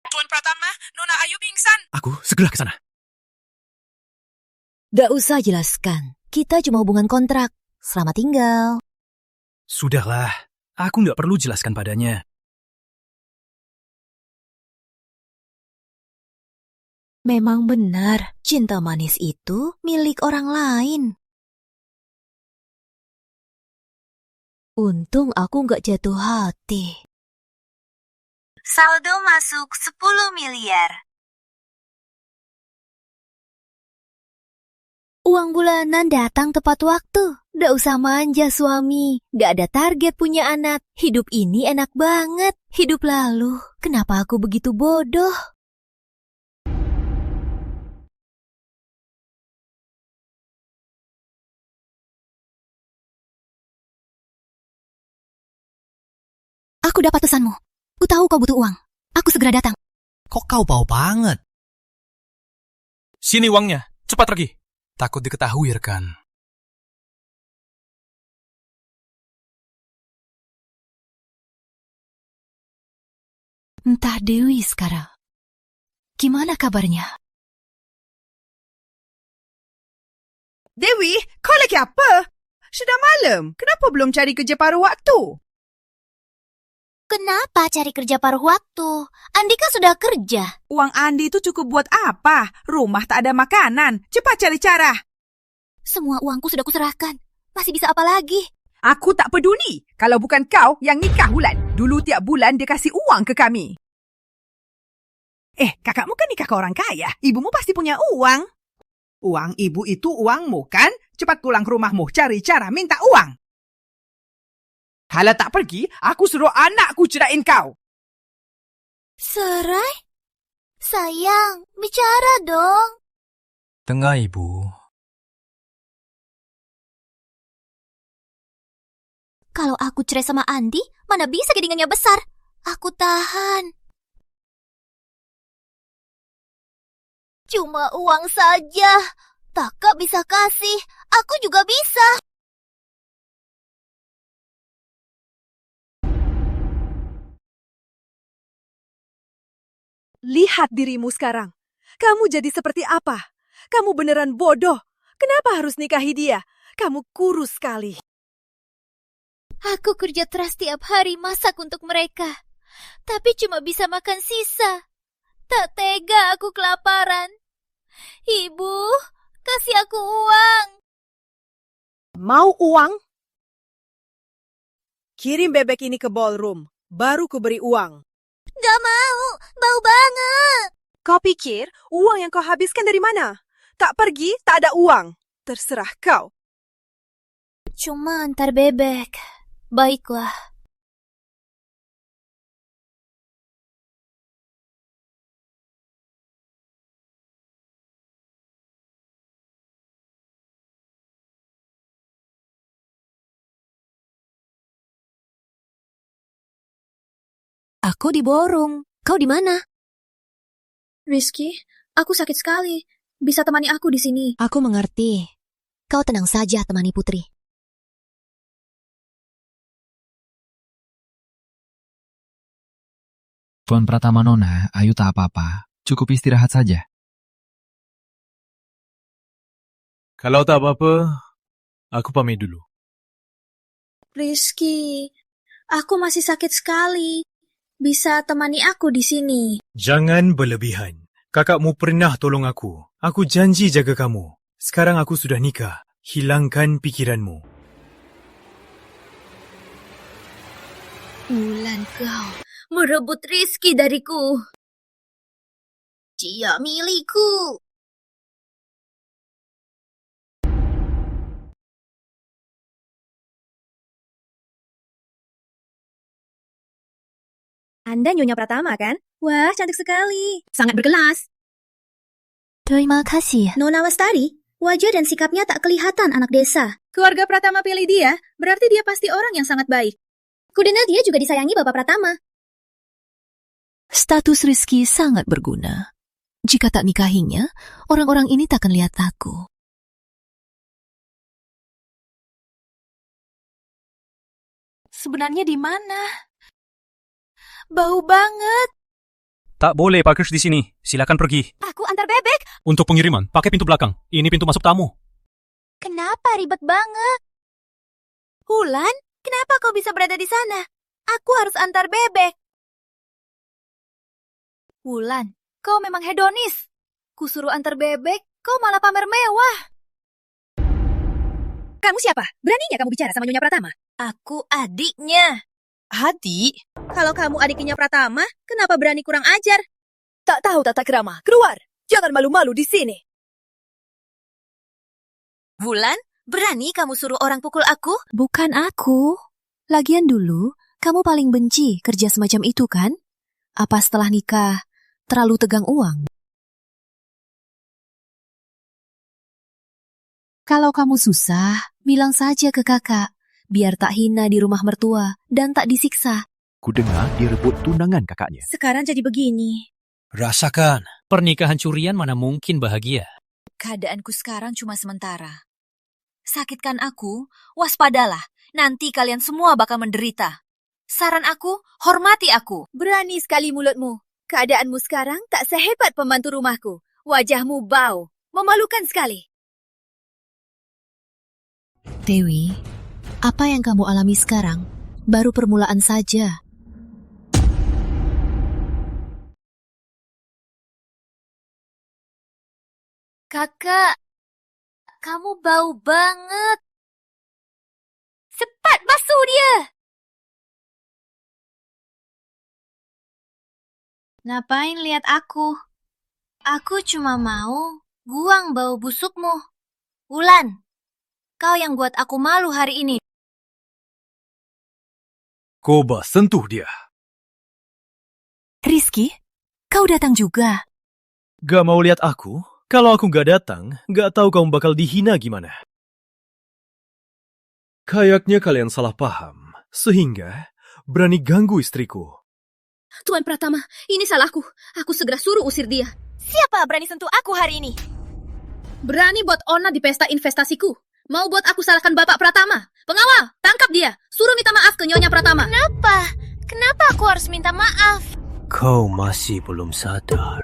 Tuan Pratama, Nona Ayu pingsan. Aku segera ke sana. Gak usah jelaskan. Kita cuma hubungan kontrak. Selamat tinggal. Sudahlah, aku nggak perlu jelaskan padanya. Memang benar, cinta manis itu milik orang lain. Untung aku nggak jatuh hati. Saldo masuk 10 miliar. Uang bulanan datang tepat waktu. Nggak usah manja, suami. Nggak ada target punya anak. Hidup ini enak banget. Hidup lalu. Kenapa aku begitu bodoh? Aku dapat pesanmu. Ku tahu kau butuh uang. Aku segera datang. Kok kau bau banget? Sini uangnya, cepat pergi. Takut diketahui, rekan. Entah Dewi sekarang. Gimana kabarnya? Dewi, kau lagi apa? Sudah malam. Kenapa belum cari kerja paruh waktu? Kenapa cari kerja paruh waktu? Andika sudah kerja. Uang Andi itu cukup buat apa? Rumah tak ada makanan. Cepat cari cara. Semua uangku sudah kuserahkan. Masih bisa apa lagi? Aku tak peduli. Kalau bukan kau yang nikah Wulan. Dulu tiap bulan dia kasih uang ke kami. Kakakmu kan nikah ke orang kaya. Ibumu pasti punya uang. Uang ibu itu uangmu kan? Cepat pulang ke rumahmu. Cari cara minta uang. Kalau tak pergi, aku suruh anakku cerain kau. Serai? Sayang, bicara dong. Tengah, Ibu. Kalau aku cerai sama Andi, mana bisa kedingannya besar. Aku tahan. Cuma uang saja. Kakak bisa kasih, aku juga bisa. Lihat dirimu sekarang. Kamu jadi seperti apa? Kamu beneran bodoh. Kenapa harus nikahi dia? Kamu kurus sekali. Aku kerja keras tiap hari masak untuk mereka. Tapi cuma bisa makan sisa. Tak tega aku kelaparan. Ibu, kasih aku uang. Mau uang? Kirim bebek ini ke ballroom. Baru kuberi uang. Gak mau, bau banget. Kau pikir uang yang kau habiskan dari mana? Tak pergi, tak ada uang. Terserah kau. Cuma antar bebek. Baiklah. Aku di Borong. Kau di mana? Rizky, aku sakit sekali. Bisa temani aku di sini. Aku mengerti. Kau tenang saja, temani Putri. Tuan Pratama Nona, Ayu tak apa-apa. Cukup istirahat saja. Kalau tak apa-apa, aku pamit dulu. Rizky, aku masih sakit sekali. Bisa temani aku di sini. Jangan berlebihan. Kakakmu pernah tolong aku. Aku janji jaga kamu. Sekarang aku sudah nikah. Hilangkan pikiranmu. Wulan kau merebut Rizky dariku. Dia milikku. Anda Nyonya Pratama, kan? Wah, cantik sekali. Sangat berkelas. Terima kasih. Nona Wastari, wajah dan sikapnya tak kelihatan anak desa. Keluarga Pratama pilih dia, berarti dia pasti orang yang sangat baik. Kudengar dia juga disayangi Bapak Pratama. Status Rizky sangat berguna. Jika tak nikahinya, orang-orang ini tak akan lihat aku. Sebenarnya di mana? Bau banget. Tak boleh parkir di sini. Silakan pergi. Aku antar bebek. Untuk pengiriman, pakai pintu belakang. Ini pintu masuk tamu. Kenapa ribet banget? Wulan, kenapa kau bisa berada di sana? Aku harus antar bebek. Wulan, kau memang hedonis. Kusuruh antar bebek, kau malah pamer mewah. Kamu siapa? Beraninya kamu bicara sama Nyonya Pratama? Aku adiknya. Adik? Kalau kamu adiknya Pratama, kenapa berani kurang ajar? Tak tahu tata krama. Keluar. Jangan malu-malu di sini. Wulan, Berani kamu suruh orang pukul aku? Bukan aku. Lagian dulu, kamu paling benci kerja semacam itu kan? Apa setelah nikah terlalu tegang uang? Kalau kamu susah, bilang saja ke kakak, biar tak hina di rumah mertua dan tak disiksa. Kudengar dia rebut tunangan kakaknya. Sekarang jadi begini. Rasakan, pernikahan curian mana mungkin bahagia. Keadaanku sekarang cuma sementara. Sakitkan aku, waspadalah. Nanti kalian semua bakal menderita. Saran aku, hormati aku. Berani sekali mulutmu. Keadaanmu sekarang tak sehebat pembantu rumahku. Wajahmu bau. Memalukan sekali. Dewi, apa yang kamu alami sekarang baru permulaan saja. Kakak, kamu bau banget. Cepat basuh dia. Ngapain lihat aku? Aku cuma mau buang bau busukmu. Wulan, kau yang buat aku malu hari ini. Coba sentuh dia. Rizky, kau datang juga. Gak mau lihat aku? Kalau aku gak datang, gak tahu kamu bakal dihina gimana. Kayaknya kalian salah paham, sehingga berani ganggu istriku. Tuan Pratama, ini salahku. Aku segera suruh usir dia. Siapa berani sentuh aku hari ini? Berani buat onar di pesta investasiku. Mau buat aku salahkan Bapak Pratama. Pengawal, tangkap dia. Suruh minta maaf ke Nyonya Pratama. Kenapa? Kenapa aku harus minta maaf? Kau masih belum sadar.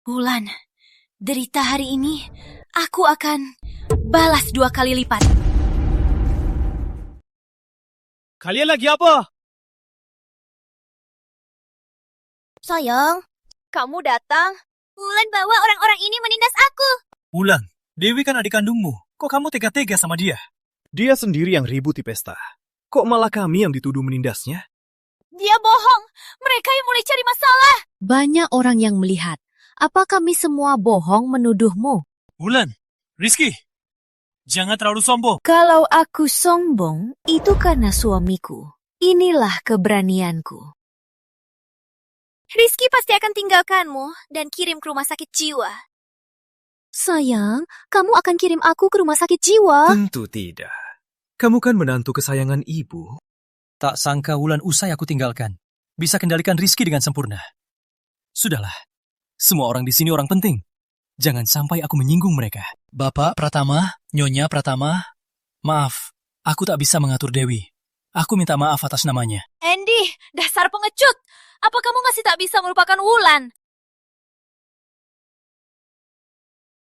Wulan, derita hari ini, aku akan balas 2 kali lipat. Kalian lagi apa? Sayang, kamu datang. Wulan bawa orang-orang ini menindas aku. Wulan, Dewi kan adik kandungmu. Kok kamu tega-tega sama dia? Dia sendiri yang ribut di pesta. Kok malah kami yang dituduh menindasnya? Dia bohong. Mereka yang mulai cari masalah. Banyak orang yang melihat. Apa kami semua bohong menuduhmu? Wulan, Rizky, jangan terlalu sombong. Kalau aku sombong, itu karena suamiku. Inilah keberanianku. Rizky pasti akan tinggalkanmu dan kirim ke rumah sakit jiwa. Sayang, kamu akan kirim aku ke rumah sakit jiwa? Tentu tidak. Kamu kan menantu kesayangan ibu. Tak sangka Wulan usai aku tinggalkan. Bisa kendalikan Rizky dengan sempurna. Sudahlah, semua orang di sini orang penting. Jangan sampai aku menyinggung mereka. Bapak Pratama, Nyonya Pratama, maaf, aku tak bisa mengatur Dewi. Aku minta maaf atas namanya. Andy, dasar pengecut. Apa kamu masih tak bisa melupakan Wulan?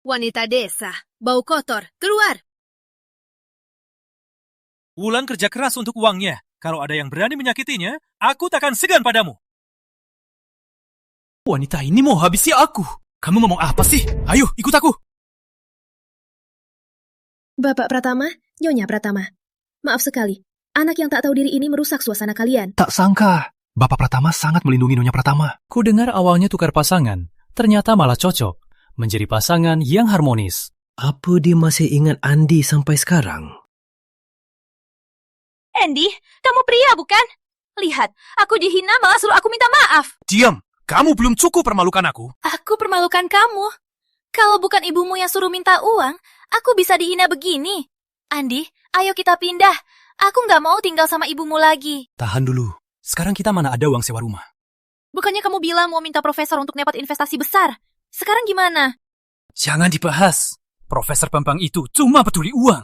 Wanita desa, bau kotor, keluar. Wulan kerja keras untuk uangnya. Kalau ada yang berani menyakitinya, aku takkan segan padamu. Wanita ini mau habisi aku. Kamu ngomong apa sih? Ayo, ikut aku. Bapak Pratama, Nyonya Pratama. Maaf sekali, anak yang tak tahu diri ini merusak suasana kalian. Tak sangka, Bapak Pratama sangat melindungi Nyonya Pratama. Ku dengar awalnya tukar pasangan, ternyata malah cocok. Menjadi pasangan yang harmonis. Apa dia masih ingat Andi sampai sekarang? Andy, kamu pria bukan? Lihat, aku dihina malah suruh aku minta maaf. Diam, kamu belum cukup permalukan aku. Aku permalukan kamu. Kalau bukan ibumu yang suruh minta uang, aku bisa dihina begini. Andi, ayo kita pindah. Aku nggak mau tinggal sama ibumu lagi. Tahan dulu, sekarang kita mana ada uang sewa rumah. Bukannya kamu bilang mau minta profesor untuk dapat investasi besar? Sekarang gimana? Jangan dibahas. Profesor Pampang itu cuma peduli uang.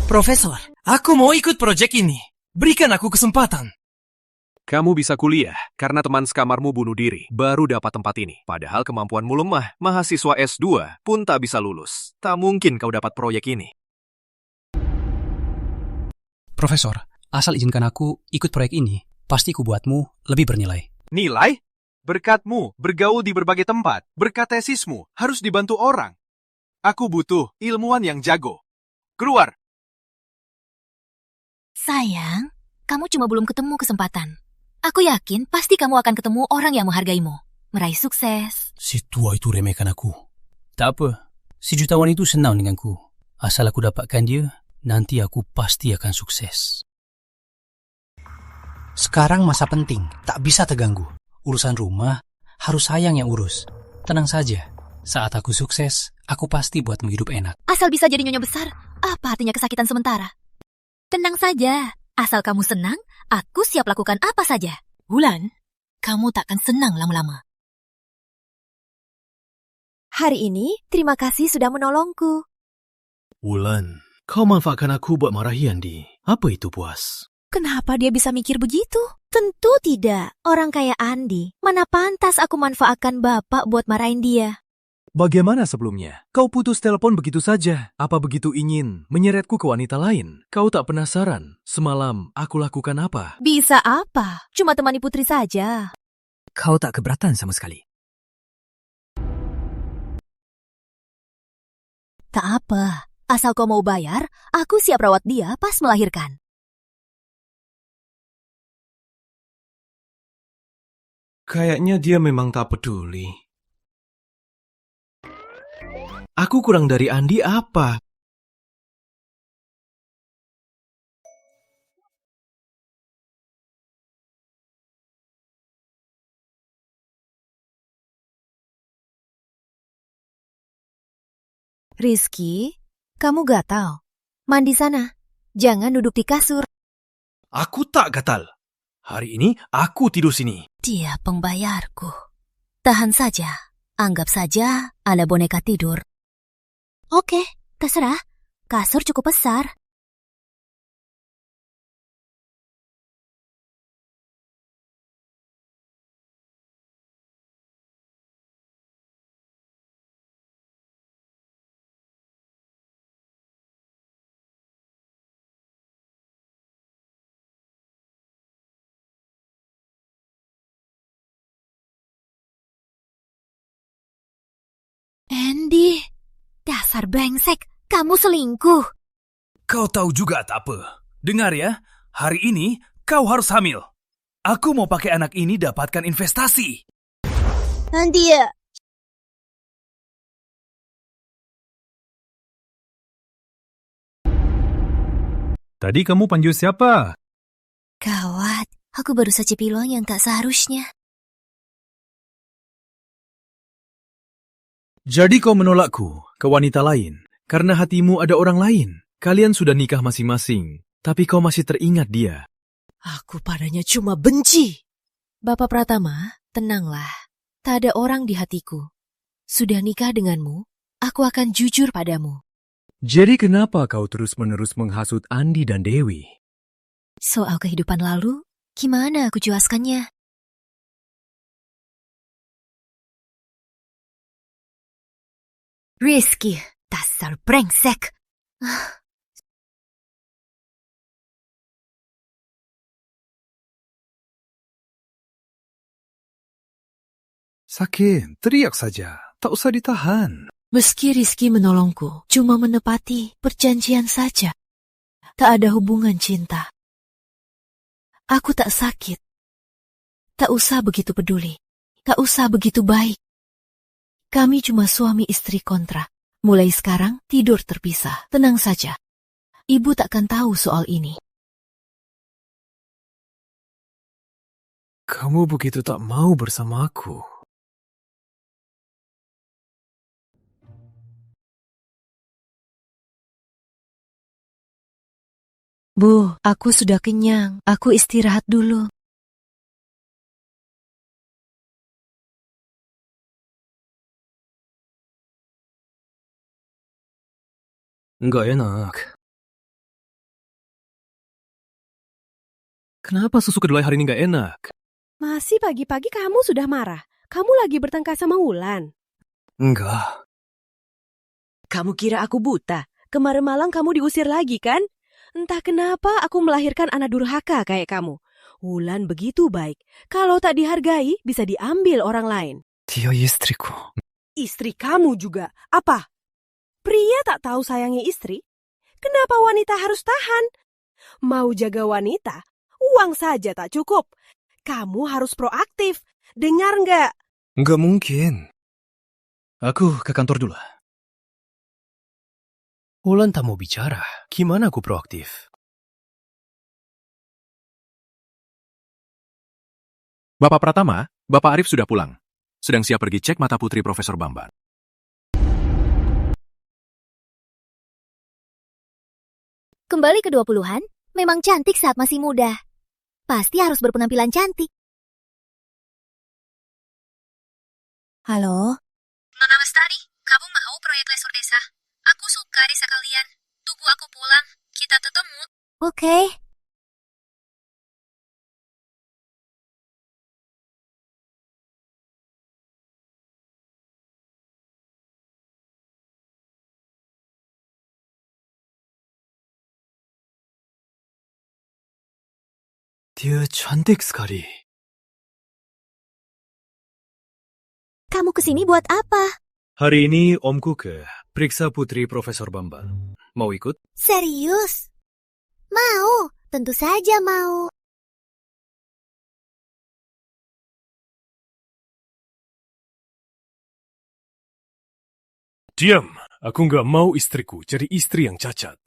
Profesor, aku mau ikut proyek ini. Berikan aku kesempatan. Kamu bisa kuliah karena teman sekamarmu bunuh diri, baru dapat tempat ini. Padahal kemampuanmu lemah, mahasiswa S2 pun tak bisa lulus. Tak mungkin kau dapat proyek ini. Profesor, asal izinkan aku ikut proyek ini, pasti ku buatmu lebih bernilai. Nilai? Berkatmu bergaul di berbagai tempat. Berkat tesismu harus dibantu orang. Aku butuh ilmuwan yang jago. Keluar! Sayang, kamu cuma belum ketemu kesempatan. Aku yakin pasti kamu akan ketemu orang yang menghargaimu. Meraih sukses. Si tua itu remehkan aku. Tak apa, si jutawan itu senang denganku. Asal aku dapatkan dia, nanti aku pasti akan sukses. Sekarang masa penting, tak bisa terganggu. Urusan rumah, harus sayang yang urus. Tenang saja, saat aku sukses, aku pasti buatmu hidup enak. Asal bisa jadi nyonya besar, apa artinya kesakitan sementara? Tenang saja, asal kamu senang, aku siap lakukan apa saja. Wulan, kamu takkan senang lama-lama. Hari ini, terima kasih sudah menolongku. Wulan, kau manfaatkan aku buat marahi Andi. Apa itu puas? Kenapa dia bisa mikir begitu? Tentu tidak. Orang kayak Andi, mana pantas aku manfaatkan bapak buat marahin dia. Bagaimana sebelumnya? Kau putus telepon begitu saja. Apa begitu ingin menyeretku ke wanita lain? Kau tak penasaran semalam aku lakukan apa? Bisa apa? Cuma temani Putri saja. Kau tak keberatan sama sekali. Tak apa. Asal kau mau bayar, aku siap rawat dia pas melahirkan. Kayaknya dia memang tak peduli. Aku kurang dari Andi apa? Rizky, kamu gatal. Mandi sana. Jangan duduk di kasur. Aku tak gatal. Hari ini aku tidur sini. Dia pembayarku. Tahan saja. Anggap saja ada boneka tidur. Oke, terserah. Kasur cukup besar. Andy, dasar brengsek. Kamu selingkuh. Kau tahu juga tak apa. Dengar ya, hari ini kau harus hamil. Aku mau pakai anak ini dapatkan investasi. Nanti ya. Tadi kamu panggil siapa? Gawat, aku baru saja bilang yang tak seharusnya. Jadi kau menolakku ke wanita lain karena hatimu ada orang lain. Kalian sudah nikah masing-masing, tapi kau masih teringat dia. Aku padanya cuma benci. Bapak Pratama, tenanglah. Tak ada orang di hatiku. Sudah nikah denganmu, aku akan jujur padamu. Jadi kenapa kau terus-menerus menghasut Andi dan Dewi? Soal kehidupan lalu, gimana aku jelaskannya? Rizky, dasar brengsek. Sakit, teriak saja. Tak usah ditahan. Meski Rizky menolongku, cuma menepati perjanjian saja. Tak ada hubungan cinta. Aku tak sakit. Tak usah begitu peduli. Tak usah begitu baik. Kami cuma suami istri kontrak. Mulai sekarang tidur terpisah. Tenang saja. Ibu takkan tahu soal ini. Kamu begitu tak mau bersama aku. Bu, aku sudah kenyang. Aku istirahat dulu. Enggak enak. Kenapa susu kedelai hari ini enggak enak? Masih pagi-pagi kamu sudah marah. Kamu lagi bertengkar sama Wulan. Enggak. Kamu kira aku buta? Kemarin malam kamu diusir lagi kan? Entah kenapa aku melahirkan anak durhaka kayak kamu. Wulan begitu baik. Kalau tak dihargai, bisa diambil orang lain. Dia istriku. Istri kamu juga. Apa? Pria tak tahu sayangi istri? Kenapa wanita harus tahan? Mau jaga wanita, uang saja tak cukup. Kamu harus proaktif. Dengar nggak? Enggak mungkin. Aku ke kantor dulu. Wulan tak mau bicara. Gimana aku proaktif? Bapak Pratama, Bapak Arif sudah pulang. Sedang siap pergi cek mata putri Profesor Bambang. Kembali ke 20-an, memang cantik saat masih muda. Pasti harus berpenampilan cantik. Halo? Nona Lestari, kamu mau proyek lesor desa? Aku suka desa kalian. Tunggu aku pulang, kita ketemu. Oke. Dia cantik sekali. Kamu kesini buat apa? Hari ini omku ke periksa putri Profesor Bambang. Mau ikut? Serius? Mau, tentu saja mau. Diam, aku nggak mau istriku jadi istri yang cacat.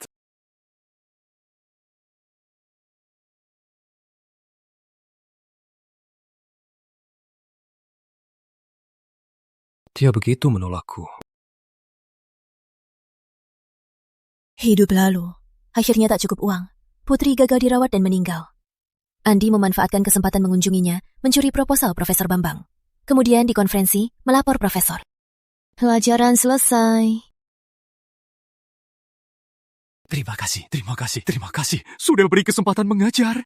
Dia begitu menolakku. Hidup lalu, akhirnya tak cukup uang. Putri gagal dirawat dan meninggal. Andi memanfaatkan kesempatan mengunjunginya, mencuri proposal Profesor Bambang. Kemudian di konferensi, melapor Profesor. Pelajaran selesai. Terima kasih. Sudah beri kesempatan mengajar.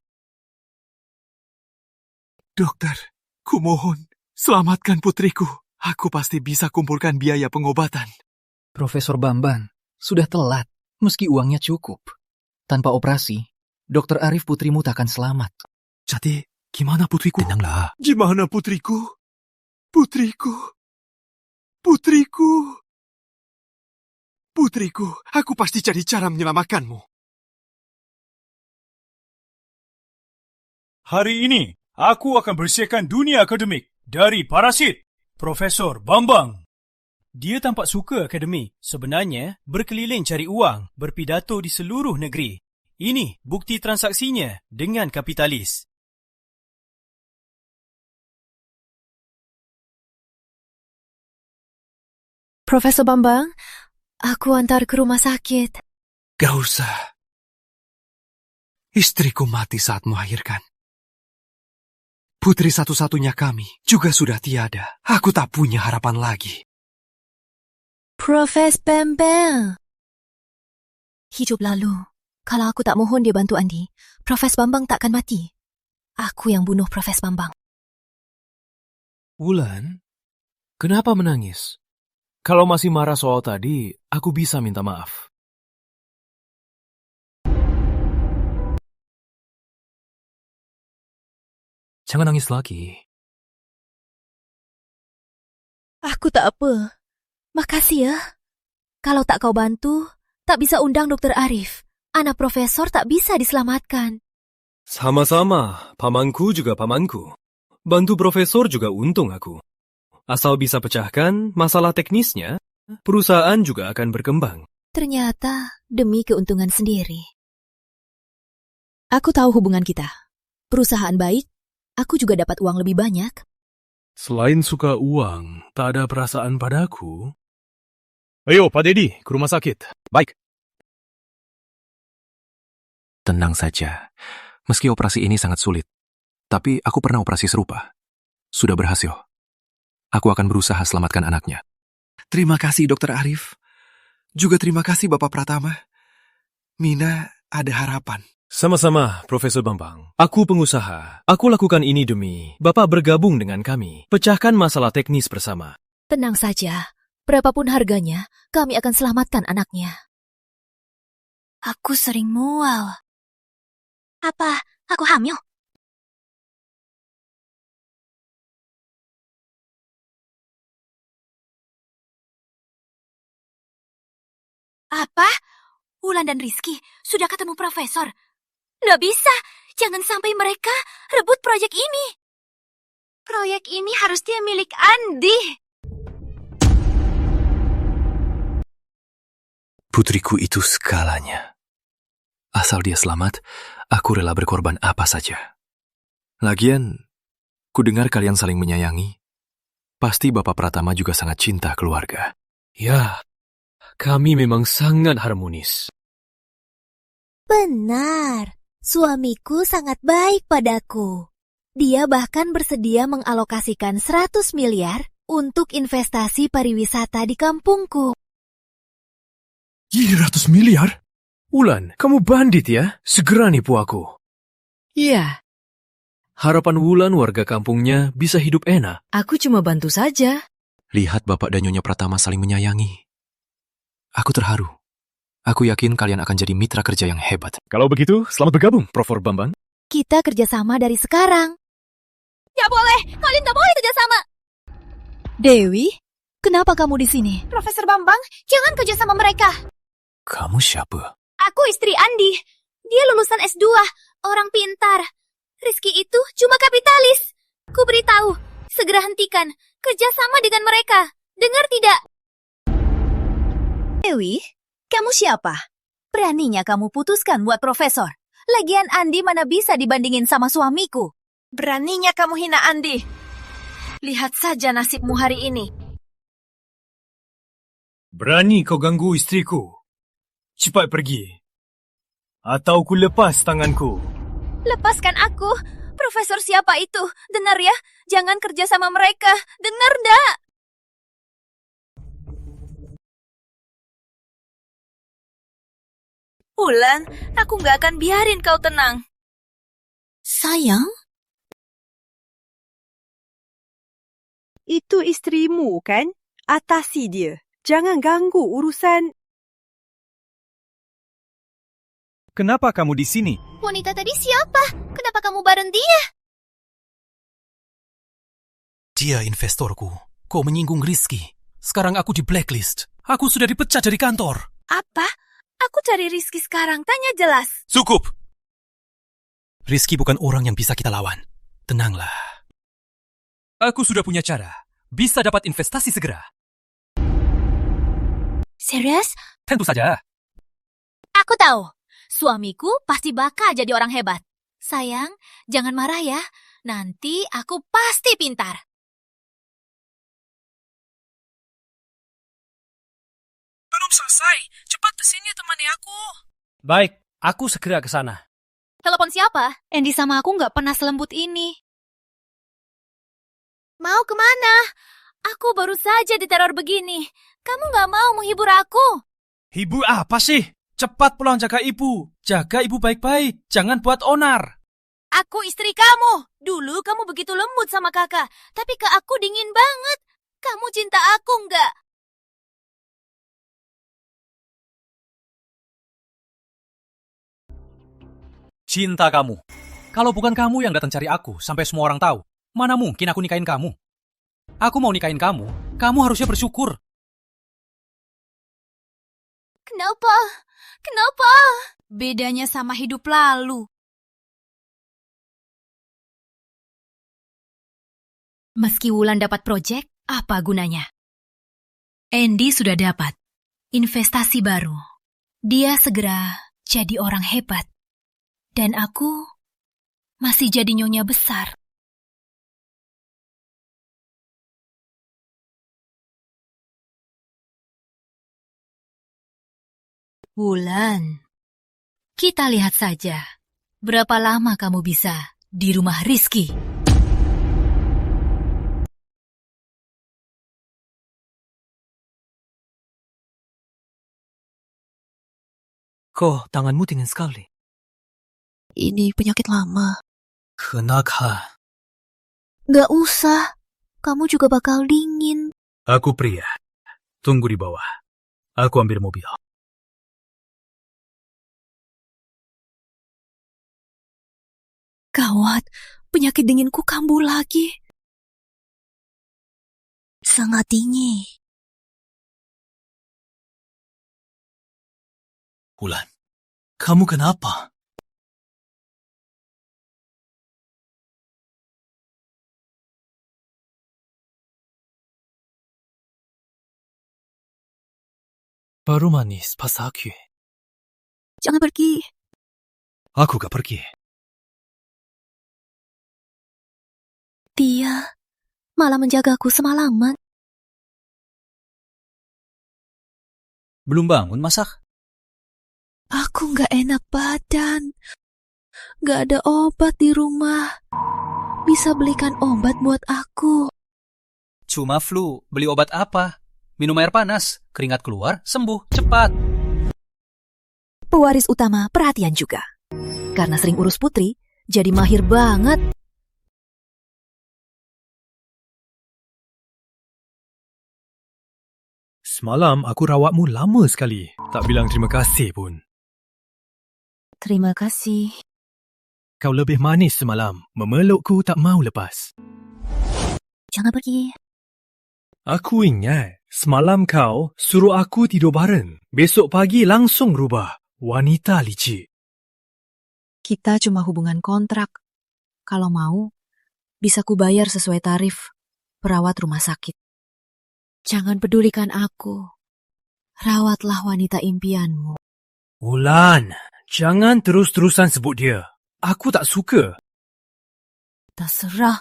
Dokter, kumohon, selamatkan putriku. Aku pasti bisa kumpulkan biaya pengobatan. Profesor Bambang, sudah telat, meski uangnya cukup. Tanpa operasi, Dokter Arif putrimu takkan selamat. Jadi, gimana putriku? Tenanglah. Gimana putriku? Putriku, aku pasti cari cara menyelamatkanmu. Hari ini, aku akan bersihkan dunia akademik dari parasit Profesor Bambang. Dia tampak suka akademi. Sebenarnya, berkeliling cari uang, berpidato di seluruh negeri. Ini bukti transaksinya dengan kapitalis. Profesor Bambang, aku antar ke rumah sakit. Gak usah. Istriku mati saat melahirkan. Putri satu-satunya kami juga sudah tiada. Aku tak punya harapan lagi. Profesor Bambang. Hidup lalu, kalau aku tak mohon dia bantu Andi, Profesor Bambang takkan mati. Aku yang bunuh Profesor Bambang. Wulan, kenapa menangis? Kalau masih marah soal tadi, aku bisa minta maaf. Jangan nangis lagi. Aku tak apa. Makasih ya. Kalau tak kau bantu, tak bisa undang Dokter Arif. Anak profesor tak bisa diselamatkan. Sama-sama, pamanku juga pamanku. Bantu profesor juga untung aku. Asal bisa pecahkan masalah teknisnya, perusahaan juga akan berkembang. Ternyata demi keuntungan sendiri. Aku tahu hubungan kita. Perusahaan baik, aku juga dapat uang lebih banyak. Selain suka uang, tak ada perasaan padaku. Ayo, Pak Dedi, ke rumah sakit. Baik. Tenang saja. Meski operasi ini sangat sulit, tapi aku pernah operasi serupa. Sudah berhasil. Aku akan berusaha selamatkan anaknya. Terima kasih, Dokter Arif. Juga terima kasih, Bapak Pratama. Mina ada harapan. Sama-sama, Profesor Bambang. Aku pengusaha. Aku lakukan ini demi Bapak bergabung dengan kami. Pecahkan masalah teknis bersama. Tenang saja. Berapapun harganya, kami akan selamatkan anaknya. Aku sering mual. Apa? Aku hamil? Apa? Wulan dan Rizky sudah ketemu profesor. Nggak bisa. Jangan sampai mereka rebut proyek ini. Proyek ini harusnya milik Andi. Putriku itu segalanya. Asal dia selamat, aku rela berkorban apa saja. Lagian, ku dengar kalian saling menyayangi. Pasti Bapak Pratama juga sangat cinta keluarga. Ya, kami memang sangat harmonis. Benar, suamiku sangat baik padaku. Dia bahkan bersedia mengalokasikan 100 miliar untuk investasi pariwisata di kampungku. 100 miliar? Wulan, kamu bandit ya? Segera nipu aku. Iya, Harapan Wulan warga kampungnya bisa hidup enak. aku cuma bantu saja. Lihat Bapak dan Nyonya Pratama saling menyayangi. Aku terharu. Aku yakin kalian akan jadi mitra kerja yang hebat. Kalau begitu, selamat bergabung, Prof. Bambang. Kita kerjasama dari sekarang. Gak boleh, kalian gak boleh kerjasama. Dewi, kenapa kamu di sini? Profesor Bambang, jangan kerja sama mereka. Kamu siapa? Aku istri Andi. Dia lulusan S2, orang pintar. Rizky itu cuma kapitalis. Ku beritahu, segera hentikan kerjasama dengan mereka. Dengar tidak? Dewi, kamu siapa? Beraninya kamu putuskan buat profesor. Lagian Andi mana bisa dibandingin sama suamiku. Beraninya kamu hina Andi. Lihat saja nasibmu hari ini. Berani kau ganggu istriku. Cepat pergi. Atau ku lepas tanganku. Lepaskan aku. Profesor siapa itu? Dengar ya, jangan kerja sama mereka. Dengar ndak? Wulan, aku nggak akan biarin kau tenang. Sayang? Itu istrimu, kan? Atasi dia. Jangan ganggu urusan... Kenapa kamu di sini? Wanita tadi siapa? Kenapa kamu bareng dia? Dia investorku. Kau menyinggung Rizky. Sekarang aku di blacklist. Aku sudah dipecat dari kantor. Apa? Aku cari Rizky sekarang, tanya jelas. Cukup! Rizky bukan orang yang bisa kita lawan. Tenanglah. Aku sudah punya cara. Bisa dapat investasi segera. Serius? Tentu saja. Aku tahu. Suamiku pasti bakal jadi orang hebat. Sayang, jangan marah ya. Nanti aku pasti pintar. Belum selesai. Cepat kesini temani aku. Baik, aku segera ke sana. Telepon siapa? Andy sama aku nggak pernah selembut ini. Mau kemana? Aku baru saja diteror begini. Kamu nggak mau menghibur aku? Ibu apa sih? Cepat pulang jaga ibu. Jaga ibu baik-baik. Jangan buat onar. Aku istri kamu. Dulu kamu begitu lembut sama kakak. Tapi ke aku dingin banget. Kamu cinta aku nggak? Cinta kamu. Kalau bukan kamu yang datang cari aku sampai semua orang tahu, mana mungkin aku nikahin kamu? Aku mau nikahin kamu harusnya bersyukur. Kenapa? Kenapa? Bedanya sama hidup lalu. Meski Wulan dapat proyek, apa gunanya? Andy sudah dapat investasi baru. Dia segera jadi orang hebat. Dan aku masih jadi nyonya besar. Wulan, kita lihat saja berapa lama kamu bisa di rumah Rizky. Kok tanganmu dingin sekali? Ini penyakit lama. Kenaka. Gak usah, kamu juga bakal dingin. Aku pria. Tunggu di bawah. Aku ambil mobil. Gawat, penyakit dinginku kambuh lagi. Sangat dingin. Wulan, kamu kenapa? Baru manis, pas aku. Jangan pergi. Aku gak pergi. Dia malah menjagaku semalaman. Belum bangun masak? Aku gak enak badan. Gak ada obat di rumah. Bisa belikan obat buat aku. Cuma flu, beli obat apa? Minum air panas, keringat keluar, sembuh, cepat. Pewaris utama perhatian juga. Karena sering urus putri, jadi mahir banget. Semalam aku rawatmu lama sekali. Tak bilang terima kasih pun. Terima kasih. Kau lebih manis semalam. Memelukku tak mau lepas. Jangan pergi. Aku ingat, semalam kau suruh aku tidur bareng. Besok pagi langsung rubah. Wanita licik. Kita cuma hubungan kontrak. Kalau mau, bisa ku bayar sesuai tarif perawat rumah sakit. Jangan pedulikan aku. Rawatlah wanita impianmu. Wulan, jangan terus-terusan sebut dia. Aku tak suka. Terserah.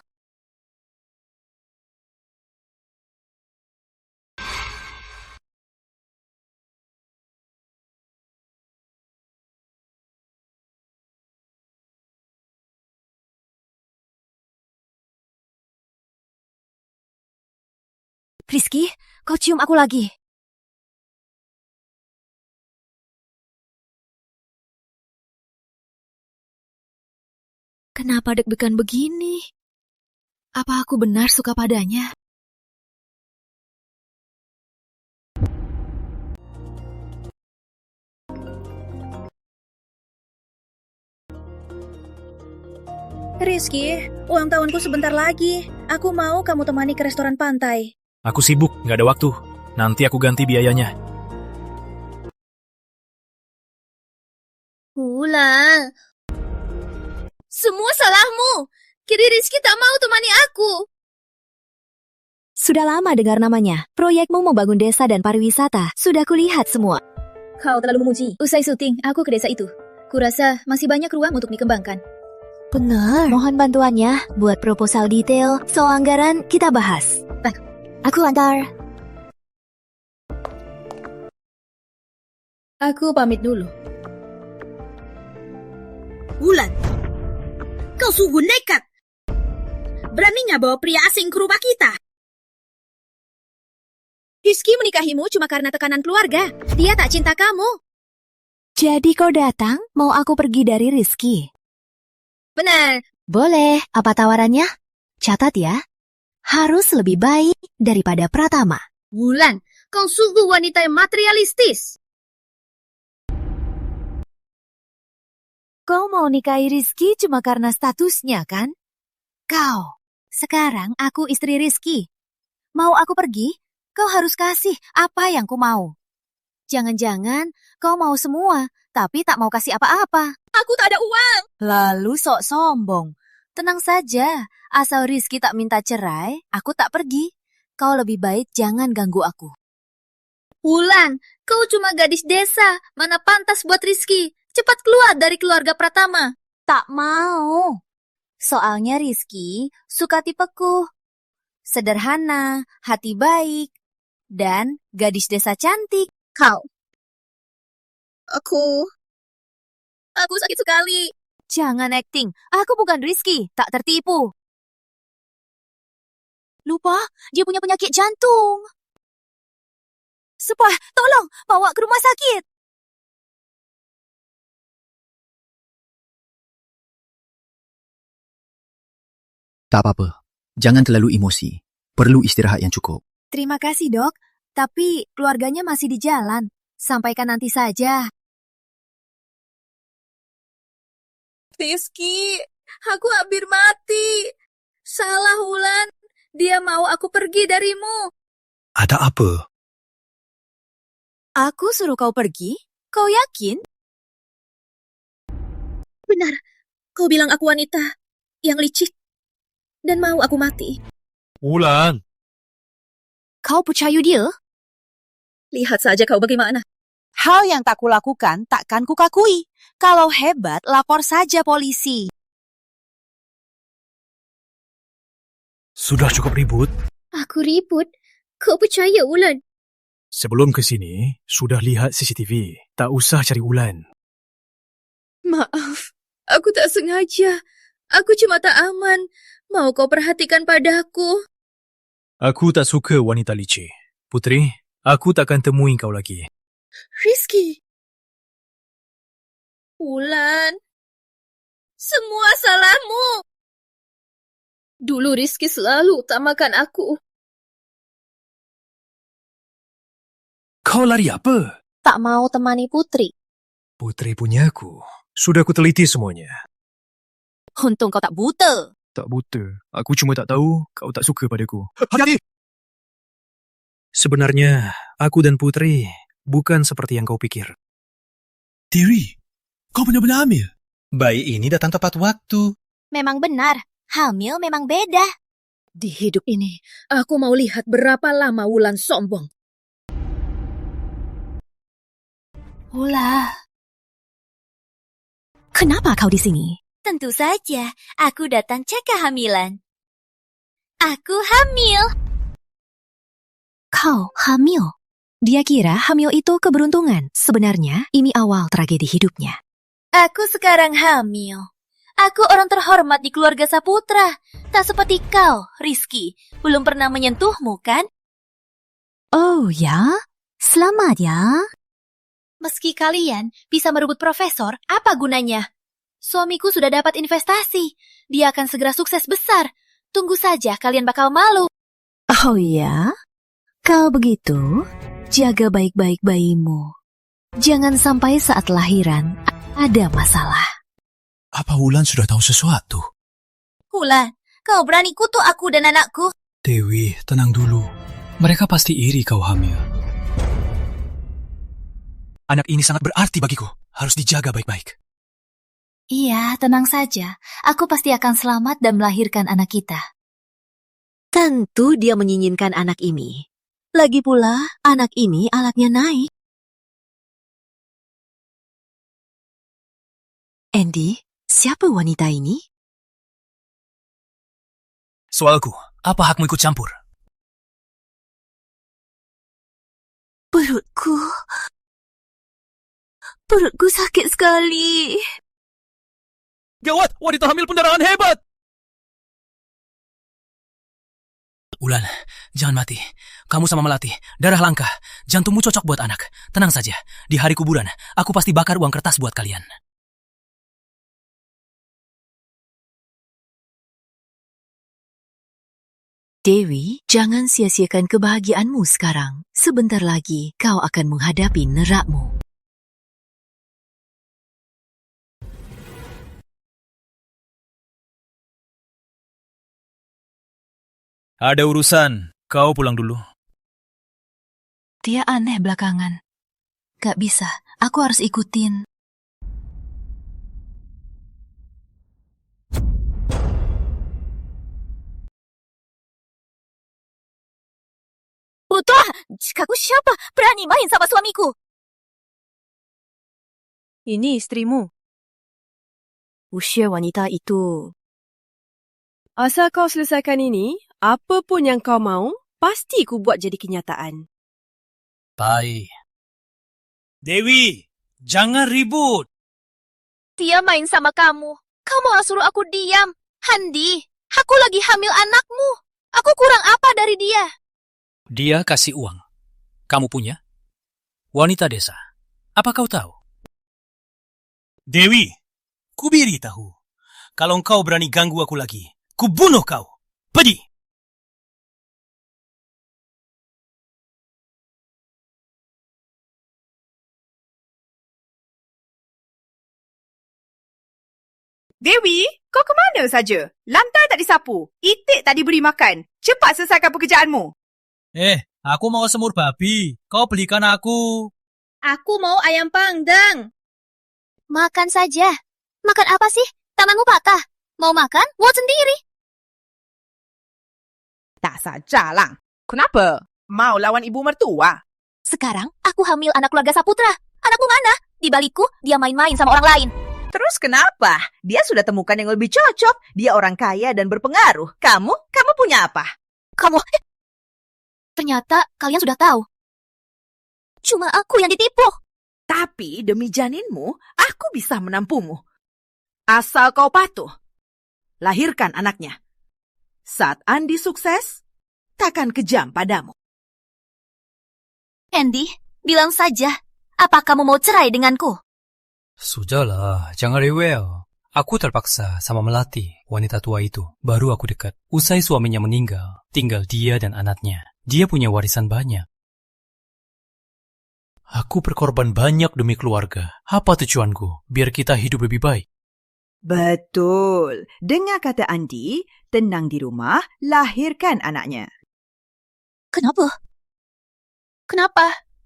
Rizky, kau cium aku lagi. Kenapa deg-degan begini? Apa aku benar suka padanya? Rizky, ulang tahunku sebentar lagi. Aku mau kamu temani ke restoran pantai. Aku sibuk, gak ada waktu. Nanti aku ganti biayanya. Wulan, semua salahmu. Kiri Rizky tak mau temani aku. Sudah lama dengar namanya. Proyekmu membangun desa dan pariwisata. Sudah kulihat semua. Kau terlalu memuji. Usai syuting, aku ke desa itu. Kurasa masih banyak ruang untuk dikembangkan. Benar. Mohon bantuannya buat proposal detail. Soal anggaran kita bahas. Aku antar. Aku pamit dulu. Wulan, kau sungguh nekat. Beraninya bawa pria asing ke rumah kita. Rizky menikahimu cuma karena tekanan keluarga. Dia tak cinta kamu. Jadi kau datang, mau aku pergi dari Rizky? Benar. Boleh. Apa tawarannya? Catat ya. Harus lebih baik daripada Pratama. Wulan, kau sungguh wanita yang materialistis. Kau mau nikahi Rizky cuma karena statusnya, kan? Kau, sekarang aku istri Rizky. Mau aku pergi, kau harus kasih apa yang ku mau. Jangan-jangan kau mau semua, tapi tak mau kasih apa-apa. Aku tak ada uang. Lalu sok sombong. Tenang saja, asal Rizky tak minta cerai, aku tak pergi. Kau lebih baik jangan ganggu aku. Wulan, kau cuma gadis desa, mana pantas buat Rizky. Cepat keluar dari keluarga Pratama. Tak mau. Soalnya Rizky suka tipeku. Sederhana, hati baik, dan gadis desa cantik. Kau. Aku sakit sekali. Jangan acting. Aku bukan Rizky, tak tertipu. Lupa, dia punya penyakit jantung. Sepah, tolong, bawa ke rumah sakit. Tak apa-apa. Jangan terlalu emosi. Perlu istirahat yang cukup. Terima kasih, Dok. Tapi keluarganya masih di jalan. Sampaikan nanti saja. Rizky, aku hampir mati. Salah, Wulan. Dia mau aku pergi darimu. Ada apa? Aku suruh kau pergi? Kau yakin? Benar, kau bilang aku wanita yang licik dan mau aku mati. Wulan. Kau percaya dia? Lihat saja kau bagaimana. Hal yang tak kulakukan takkan kukakui. Kalau hebat, lapor saja polisi. Sudah cukup ribut. Aku ribut. Kau percaya, Wulan? Sebelum ke sini, sudah lihat CCTV. Tak usah cari Wulan. Maaf, aku tak sengaja. Aku cuma tak aman. Mau kau perhatikan padaku? Aku tak suka wanita licik. Putri, aku takkan temui kau lagi. Rizky. Wulan. Semua salahmu. Dulu Rizky selalu utamakan aku. Kau lari apa? Tak mau temani Putri. Putri punyaku. Sudah ku teliti semuanya. Untung kau tak buta. Tak buta. Aku cuma tak tahu kau tak suka padaku. Hati-hati! Sebenarnya, aku dan Putri bukan seperti yang kau pikir. Dewi, kau benar-benar hamil? Bayi ini datang tepat waktu. Memang benar, hamil memang beda. Di hidup ini, aku mau lihat berapa lama Wulan sombong. Ulah. Kenapa kau di sini? Tentu saja, aku datang cek kehamilan. Aku hamil. Kau hamil? Dia kira hamil itu keberuntungan. Sebenarnya, ini awal tragedi hidupnya. Aku sekarang hamil. Aku orang terhormat di keluarga Saputra. Tak seperti kau, Rizky. Belum pernah menyentuhmu, kan? Oh ya? Selamat ya. Meski kalian bisa merebut profesor, apa gunanya? Suamiku sudah dapat investasi. Dia akan segera sukses besar. Tunggu saja, kalian bakal malu. Oh ya? Kalau begitu, jaga baik-baik bayimu. Jangan sampai saat lahiran ada masalah. Apa Wulan sudah tahu sesuatu? Wulan, kau berani kutuk aku dan anakku? Dewi, tenang dulu. Mereka pasti iri kau hamil. Anak ini sangat berarti bagiku. Harus dijaga baik-baik. Iya, tenang saja. Aku pasti akan selamat dan melahirkan anak kita. Tentu dia menginginkan anak ini. Lagi pula, anak ini alatnya naik. Andy, siapa wanita ini? Soalku, apa hakmu ikut campur? Perutku sakit sekali. Gawat, wanita hamil pendarahan hebat! Wulan, jangan mati. Kamu sama Melati, darah langka. Jantungmu cocok buat anak. Tenang saja, di hari kuburan, aku pasti bakar uang kertas buat kalian. Dewi, jangan sia-siakan kebahagiaanmu sekarang. Sebentar lagi, kau akan menghadapi nerakmu. Ada urusan, kau pulang dulu. Dia aneh belakangan. Gak bisa, aku harus ikutin. Putra, kamu siapa? Berani main sama suamiku? Ini istrimu. Usia wanita itu. Asal kau selesaikan ini, apa pun yang kau mau, pasti ku buat jadi kenyataan. Baik. Dewi, jangan ribut. Dia main sama kamu. Kamu malah suruh aku diam. Handi, aku lagi hamil anakmu. Aku kurang apa dari dia? Dia kasih uang. Kamu punya? Wanita desa. Apa kau tahu? Dewi, kubiri tahu. Kalau kau berani ganggu aku lagi, kubunuh kau. Pergi! Dewi, kau ke mana saja? Lantai tak disapu, itik tak diberi makan. Cepat selesaikan pekerjaanmu. Aku mau semur babi. Kau belikan aku. Aku mau ayam panggang. Makan saja. Makan apa sih? Tanganmu patah. Mau makan? Buat sendiri. Tak sajalah. Kenapa? Mau lawan ibu mertua? Sekarang aku hamil anak keluarga Saputra. Anakku mana? Di balikku, dia main-main sama orang lain. Terus kenapa? Dia sudah temukan yang lebih cocok. Dia orang kaya dan berpengaruh. Kamu punya apa? Ternyata kalian sudah tahu. Cuma aku yang ditipu. Tapi demi janinmu, aku bisa menampungmu. Asal kau patuh. Lahirkan anaknya. Saat Andi sukses, takkan kejam padamu. Andy, bilang saja, apa kamu mau cerai denganku? Sudahlah, jangan rewel. Aku terpaksa sama Melati, wanita tua itu. Baru aku dekat. Usai suaminya meninggal, tinggal dia dan anaknya. Dia punya warisan banyak. Aku berkorban banyak demi keluarga. Apa tujuanku? Biar kita hidup lebih baik. Betul. Dengar kata Andi, tenang di rumah, lahirkan anaknya. Kenapa?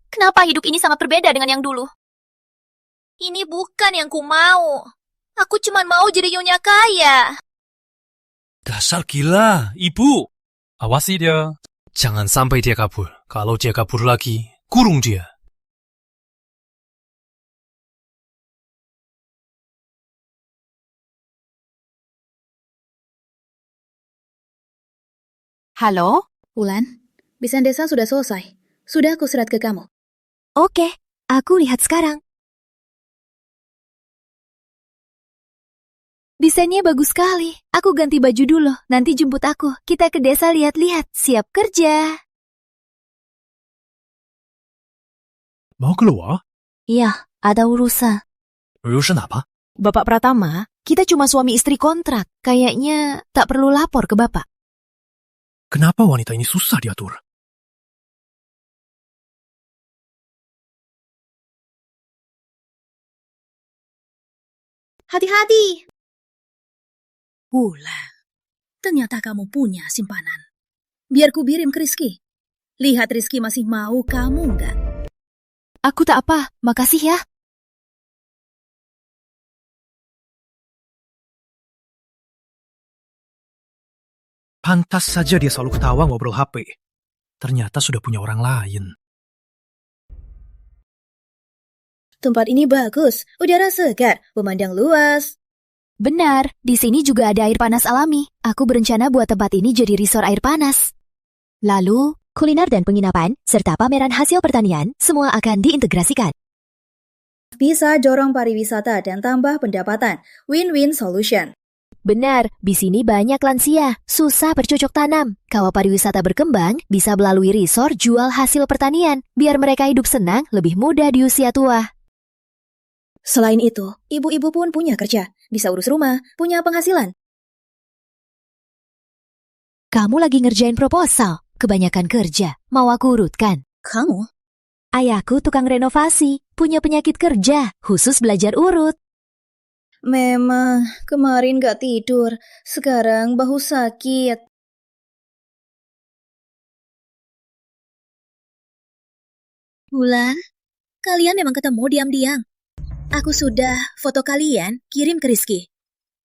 Kenapa hidup ini sangat berbeda dengan yang dulu? Ini bukan yang ku mau. Aku cuma mau jadi nyonya kaya. Dasar gila, ibu. Awasi dia. Jangan sampai dia kabur. Kalau dia kabur lagi, kurung dia. Halo? Wulan, desain desa sudah selesai. Sudah aku surat ke kamu. Oke, aku lihat sekarang. Desainnya bagus sekali. Aku ganti baju dulu, nanti jemput aku. Kita ke desa lihat-lihat, siap kerja. Mau keluar? Iya, ada urusan. Urusan apa? Bapak Pratama, kita cuma suami istri kontrak. Kayaknya tak perlu lapor ke Bapak. Kenapa wanita ini susah diatur? Hati-hati. Wulan, ternyata kamu punya simpanan. Biar ku birim ke Rizky. Lihat Rizky masih mau kamu enggak? Aku tak apa, makasih ya. Pantas saja dia selalu ketawa ngobrol HP. Ternyata sudah punya orang lain. Tempat ini bagus, udara segar, pemandang luas. Benar, di sini juga ada air panas alami. Aku berencana buat tempat ini jadi resort air panas. Lalu, kuliner dan penginapan, serta pameran hasil pertanian, semua akan diintegrasikan. Bisa dorong pariwisata dan tambah pendapatan. Win-win solution. Benar, di sini banyak lansia, susah bercocok tanam. Kalau pariwisata berkembang, bisa melalui resort jual hasil pertanian, biar mereka hidup senang lebih muda di usia tua. Selain itu, ibu-ibu pun punya kerja, bisa urus rumah, punya penghasilan. Kamu lagi ngerjain proposal, kebanyakan kerja, mau aku urutkan? Kamu? Ayahku tukang renovasi, punya penyakit kerja, khusus belajar urut. Memang, kemarin gak tidur, sekarang bahu sakit. Wulan, kalian memang ketemu diam-diam. Aku sudah foto kalian kirim ke Rizky.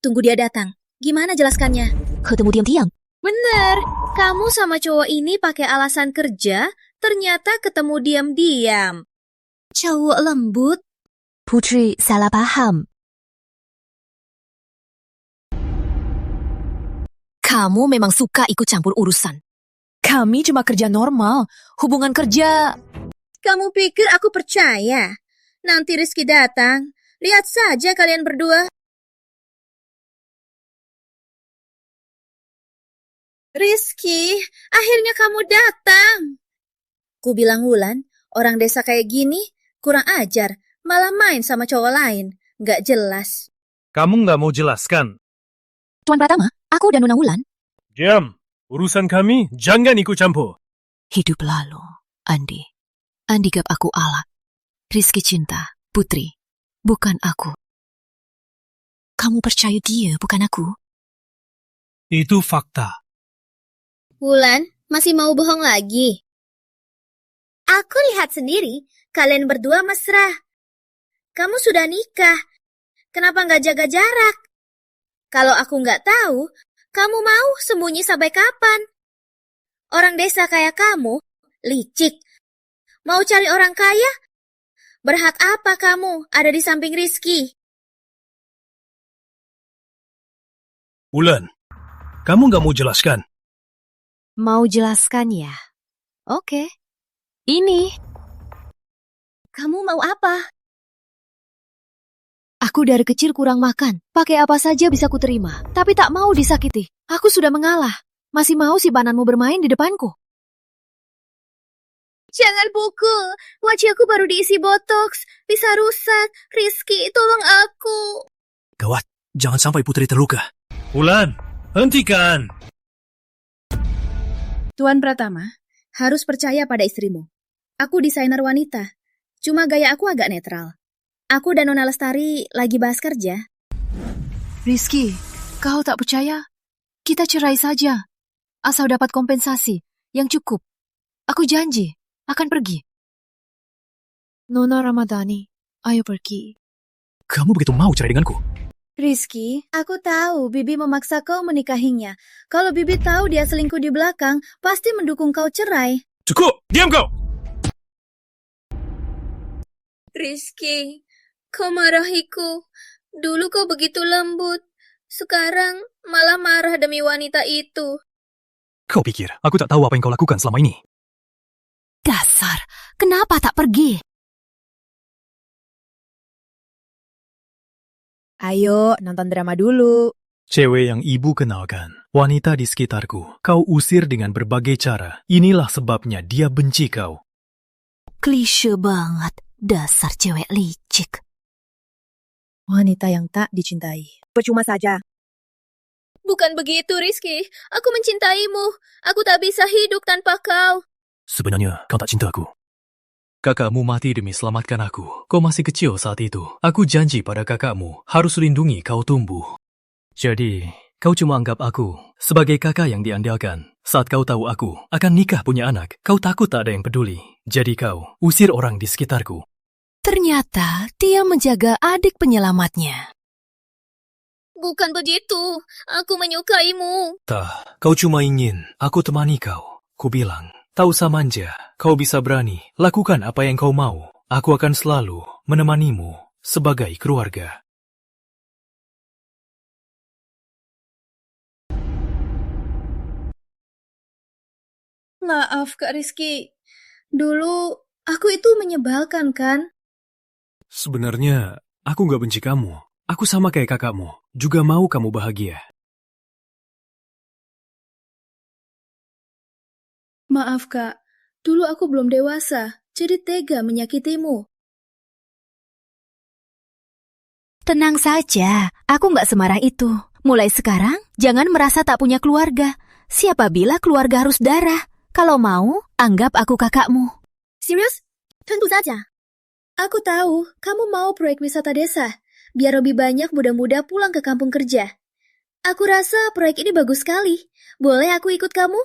Tunggu dia datang. Gimana jelaskannya? Ketemu diam-diam? Bener, kamu sama cowok ini pakai alasan kerja, ternyata ketemu diam-diam. Cowok lembut. Putri, salah paham. Kamu memang suka ikut campur urusan. Kami cuma kerja normal, hubungan kerja... Kamu pikir aku percaya? Nanti Rizky datang, lihat saja kalian berdua. Rizky, akhirnya kamu datang. Ku bilang Wulan, orang desa kayak gini kurang ajar, malah main sama cowok lain, gak jelas. Kamu nggak mau jelaskan? Tuan Pratama, aku dan Nona Wulan. Diam, urusan kami jangan ikut campur. Hidup lalu, Andi. Andi gap aku alat. Rizky cinta, Putri, bukan aku. Kamu percaya dia, bukan aku? Itu fakta. Wulan, masih mau bohong lagi? Aku lihat sendiri, kalian berdua mesra. Kamu sudah nikah, kenapa nggak jaga jarak? Kalau aku nggak tahu, kamu mau sembunyi sampai kapan? Orang desa kayak kamu, licik. Mau cari orang kaya? Berhak apa kamu ada di samping Rizky? Wulan, kamu nggak mau jelaskan? Mau jelaskan ya? Oke. Ini. Kamu mau apa? Aku dari kecil kurang makan. Pakai apa saja bisa kuterima. Tapi tak mau disakiti. Aku sudah mengalah. Masih mau si bananmu bermain di depanku. Jangan pukul. Wajahku baru diisi botox. Bisa rusak. Rizky, tolong aku. Gawat, jangan sampai putri terluka. Wulan, hentikan. Tuan Pratama, harus percaya pada istrimu. Aku desainer wanita. Cuma gaya aku agak netral. Aku dan Nona Lestari lagi bahas kerja. Rizky, kau tak percaya? Kita cerai saja. Asal dapat kompensasi yang cukup. Aku janji akan pergi. Nona Ramadhani, ayo pergi. Kamu begitu mau cerai denganku? Rizky, aku tahu Bibi memaksa kau menikahinya. Kalau Bibi tahu dia selingkuh di belakang, pasti mendukung kau cerai. Cukup, diam kau! Rizky, kau marahiku. Dulu kau begitu lembut. Sekarang malah marah demi wanita itu. Kau pikir aku tak tahu apa yang kau lakukan selama ini? Dasar, kenapa tak pergi? Ayo, nonton drama dulu. Cewek yang ibu kenalkan, wanita di sekitarku, kau usir dengan berbagai cara. Inilah sebabnya dia benci kau. Klise banget, dasar cewek licik. Wanita yang tak dicintai. Percuma saja. Bukan begitu, Rizky. Aku mencintaimu. Aku tak bisa hidup tanpa kau. Sebenarnya kau tak cinta aku. Kakakmu mati demi selamatkan aku. Kau masih kecil saat itu. Aku janji pada kakakmu harus lindungi kau tumbuh. Jadi, kau cuma anggap aku sebagai kakak yang diandalkan. Saat kau tahu aku akan nikah punya anak, kau takut tak ada yang peduli. Jadi kau usir orang di sekitarku. Ternyata dia menjaga adik penyelamatnya. Bukan begitu. Aku menyukaimu. Tak, kau cuma ingin aku temani kau. Ku bilang, tak usah manja. Kau bisa berani. Lakukan apa yang kau mau. Aku akan selalu menemanimu sebagai keluarga. Maaf, Kak Rizky. Dulu, aku itu menyebalkan, kan? Sebenarnya, aku gak benci kamu. Aku sama kayak kakakmu. Juga mau kamu bahagia. Maaf, Kak. Dulu aku belum dewasa, jadi tega menyakitimu. Tenang saja, aku nggak semarah itu. Mulai sekarang, jangan merasa tak punya keluarga. Siapa bilang keluarga harus darah? Kalau mau, anggap aku kakakmu. Serius? Tentu saja. Aku tahu, kamu mau proyek wisata desa, biar lebih banyak muda-muda pulang ke kampung kerja. Aku rasa proyek ini bagus sekali. Boleh aku ikut kamu?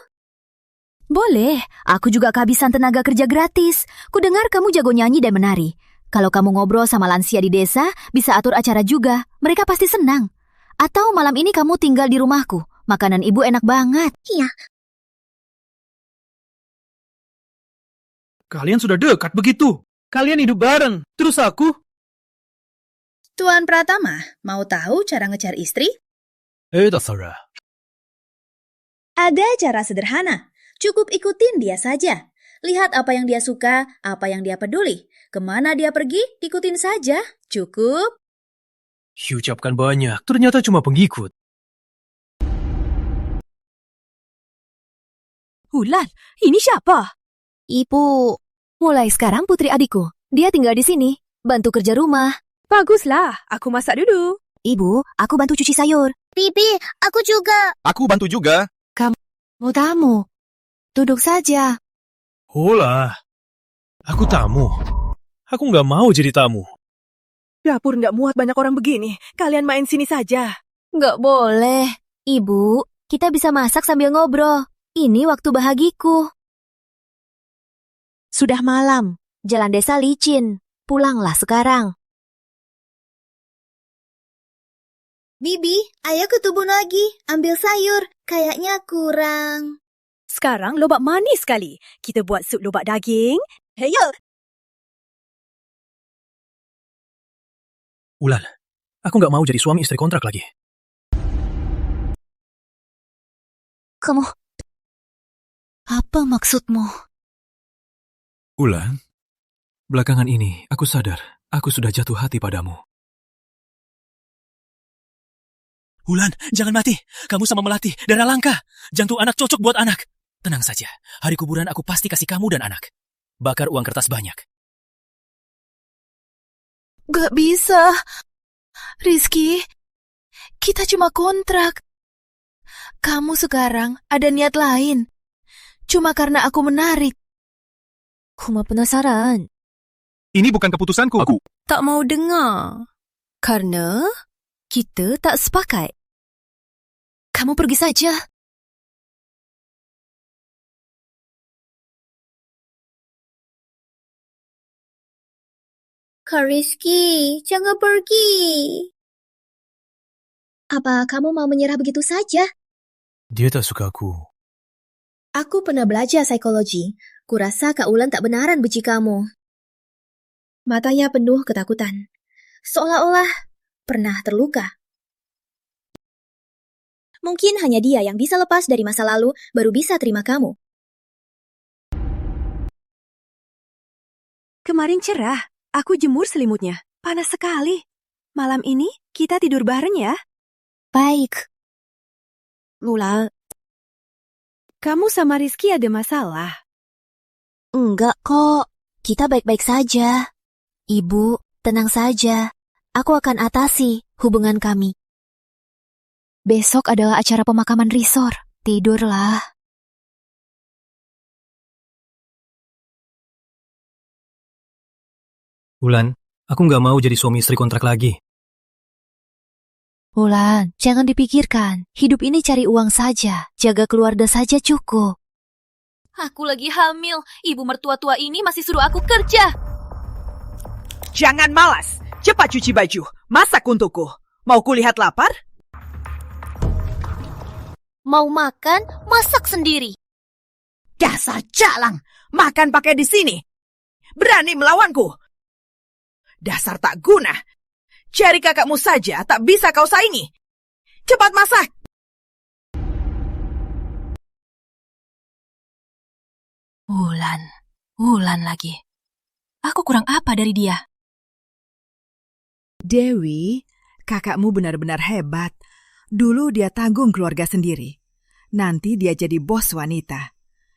Boleh, aku juga kehabisan tenaga kerja gratis. Kudengar kamu jago nyanyi dan menari. Kalau kamu ngobrol sama lansia di desa, bisa atur acara juga. Mereka pasti senang. Atau malam ini kamu tinggal di rumahku. Makanan ibu enak banget. Iya. Kalian sudah dekat begitu. Kalian hidup bareng. Terus aku? Tuan Pratama, mau tahu cara ngejar istri? Terserah. Ada cara sederhana. Cukup ikutin dia saja. Lihat apa yang dia suka, apa yang dia peduli. Kemana dia pergi, ikutin saja. Cukup. Ucapkan banyak, ternyata cuma pengikut. Wulan, ini siapa? Ibu. Mulai sekarang putri adikku. Dia tinggal di sini. Bantu kerja rumah. Baguslah, aku masak dulu. Ibu, aku bantu cuci sayur. Bibi, aku juga. Aku bantu juga. Kamu tamu. Duduk saja. Hola. Aku tamu. Aku nggak mau jadi tamu. Dapur nggak muat banyak orang begini. Kalian main sini saja. Nggak boleh. Ibu, kita bisa masak sambil ngobrol. Ini waktu bahagiku. Sudah malam. Jalan desa licin. Pulanglah sekarang. Bibi, ayo ke kebun lagi. Ambil sayur. Kayaknya kurang. Sekarang lobak manis sekali. Kita buat sup lobak daging Heyo! Ulan, aku nggak mau jadi suami istri kontrak lagi. Kamu... Apa maksudmu? Ulan, belakangan ini aku sadar aku sudah jatuh hati padamu. Ulan, jangan mati. Kamu sama Melati, darah langka. Jantung anak cocok buat anak. Tenang saja, hari kuburan aku pasti kasih kamu dan anak. Bakar uang kertas banyak. Gak bisa. Rizky, kita cuma kontrak. Kamu sekarang ada niat lain. Cuma karena aku menarik. Cuma penasaran. Ini bukan keputusanku. Aku Tak mau dengar. Karena kita tak sepakat. Kamu pergi saja. Kak Rizky, jangan pergi. Apa kamu mau menyerah begitu saja? Dia tak suka aku. Aku pernah belajar psikologi. Kurasa Kak Ulan tak benaran benci kamu. Matanya penuh ketakutan. Seolah-olah pernah terluka. Mungkin hanya dia yang bisa lepas dari masa lalu, baru bisa terima kamu. Kemarin cerah. Aku jemur selimutnya. Panas sekali. Malam ini kita tidur bareng ya? Baik. Ulan, kamu sama Rizky ada masalah? Enggak kok. Kita baik-baik saja. Ibu, tenang saja. Aku akan atasi hubungan kami. Besok adalah acara pemakaman Risor. Tidurlah. Ulan, aku nggak mau jadi suami istri kontrak lagi. Ulan, jangan dipikirkan. Hidup ini cari uang saja. Jaga keluarga saja cukup. Aku lagi hamil. Ibu mertua tua ini masih suruh aku kerja. Jangan malas. Cepat cuci baju. Masak untukku. Mau kulihat lapar? Mau makan, masak sendiri. Dasar jalang. Makan pakai di sini. Berani melawanku. Dasar tak guna. Cari kakakmu saja tak bisa kau saingi. Cepat masak. Ulan lagi. Aku kurang apa dari dia? Dewi, kakakmu benar-benar hebat. Dulu dia tanggung keluarga sendiri. Nanti dia jadi bos wanita.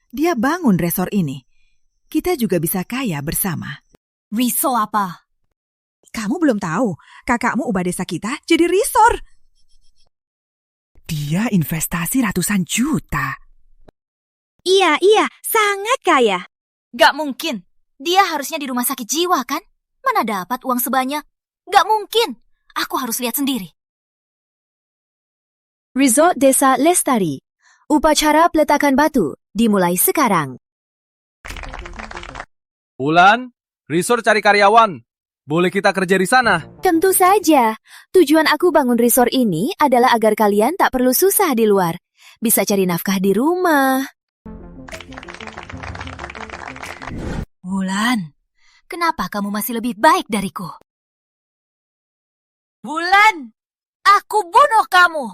Dia bangun resor ini. Kita juga bisa kaya bersama. Risol apa? Kamu belum tahu, kakakmu ubah desa kita jadi resor. Dia investasi ratusan juta. Iya, sangat kaya. Gak mungkin. Dia harusnya di rumah sakit jiwa kan? Mana dapat uang sebanyak? Gak mungkin. Aku harus lihat sendiri. Resort Desa Lestari. Upacara peletakan batu dimulai sekarang. Ulan, resort cari karyawan. Boleh kita kerja di sana? Tentu saja. Tujuan aku bangun resort ini adalah agar kalian tak perlu susah di luar. Bisa cari nafkah di rumah. Wulan, kenapa kamu masih lebih baik dariku? Wulan, aku bunuh kamu!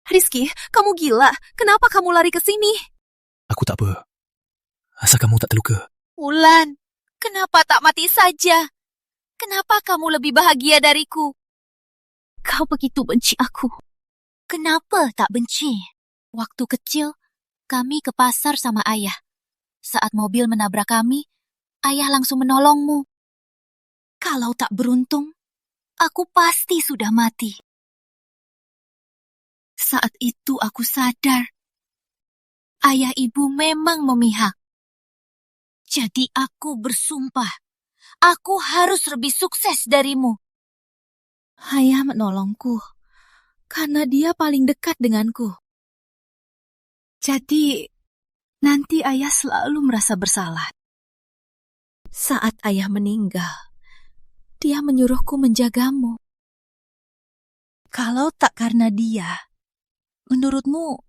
Rizky, kamu gila. Kenapa kamu lari ke sini? Aku tak apa. Asal kamu tak terluka. Wulan, kenapa tak mati saja? Kenapa kamu lebih bahagia dariku? Kau begitu benci aku. Kenapa tak benci? Waktu kecil, kami ke pasar sama ayah. Saat mobil menabrak kami, ayah langsung menolongmu. Kalau tak beruntung, aku pasti sudah mati. Saat itu aku sadar, ayah ibu memang memihak. Jadi aku bersumpah, aku harus lebih sukses darimu. Ayah menolongku, karena dia paling dekat denganku. Jadi, nanti ayah selalu merasa bersalah. Saat ayah meninggal, dia menyuruhku menjagamu. Kalau tak karena dia, menurutmu,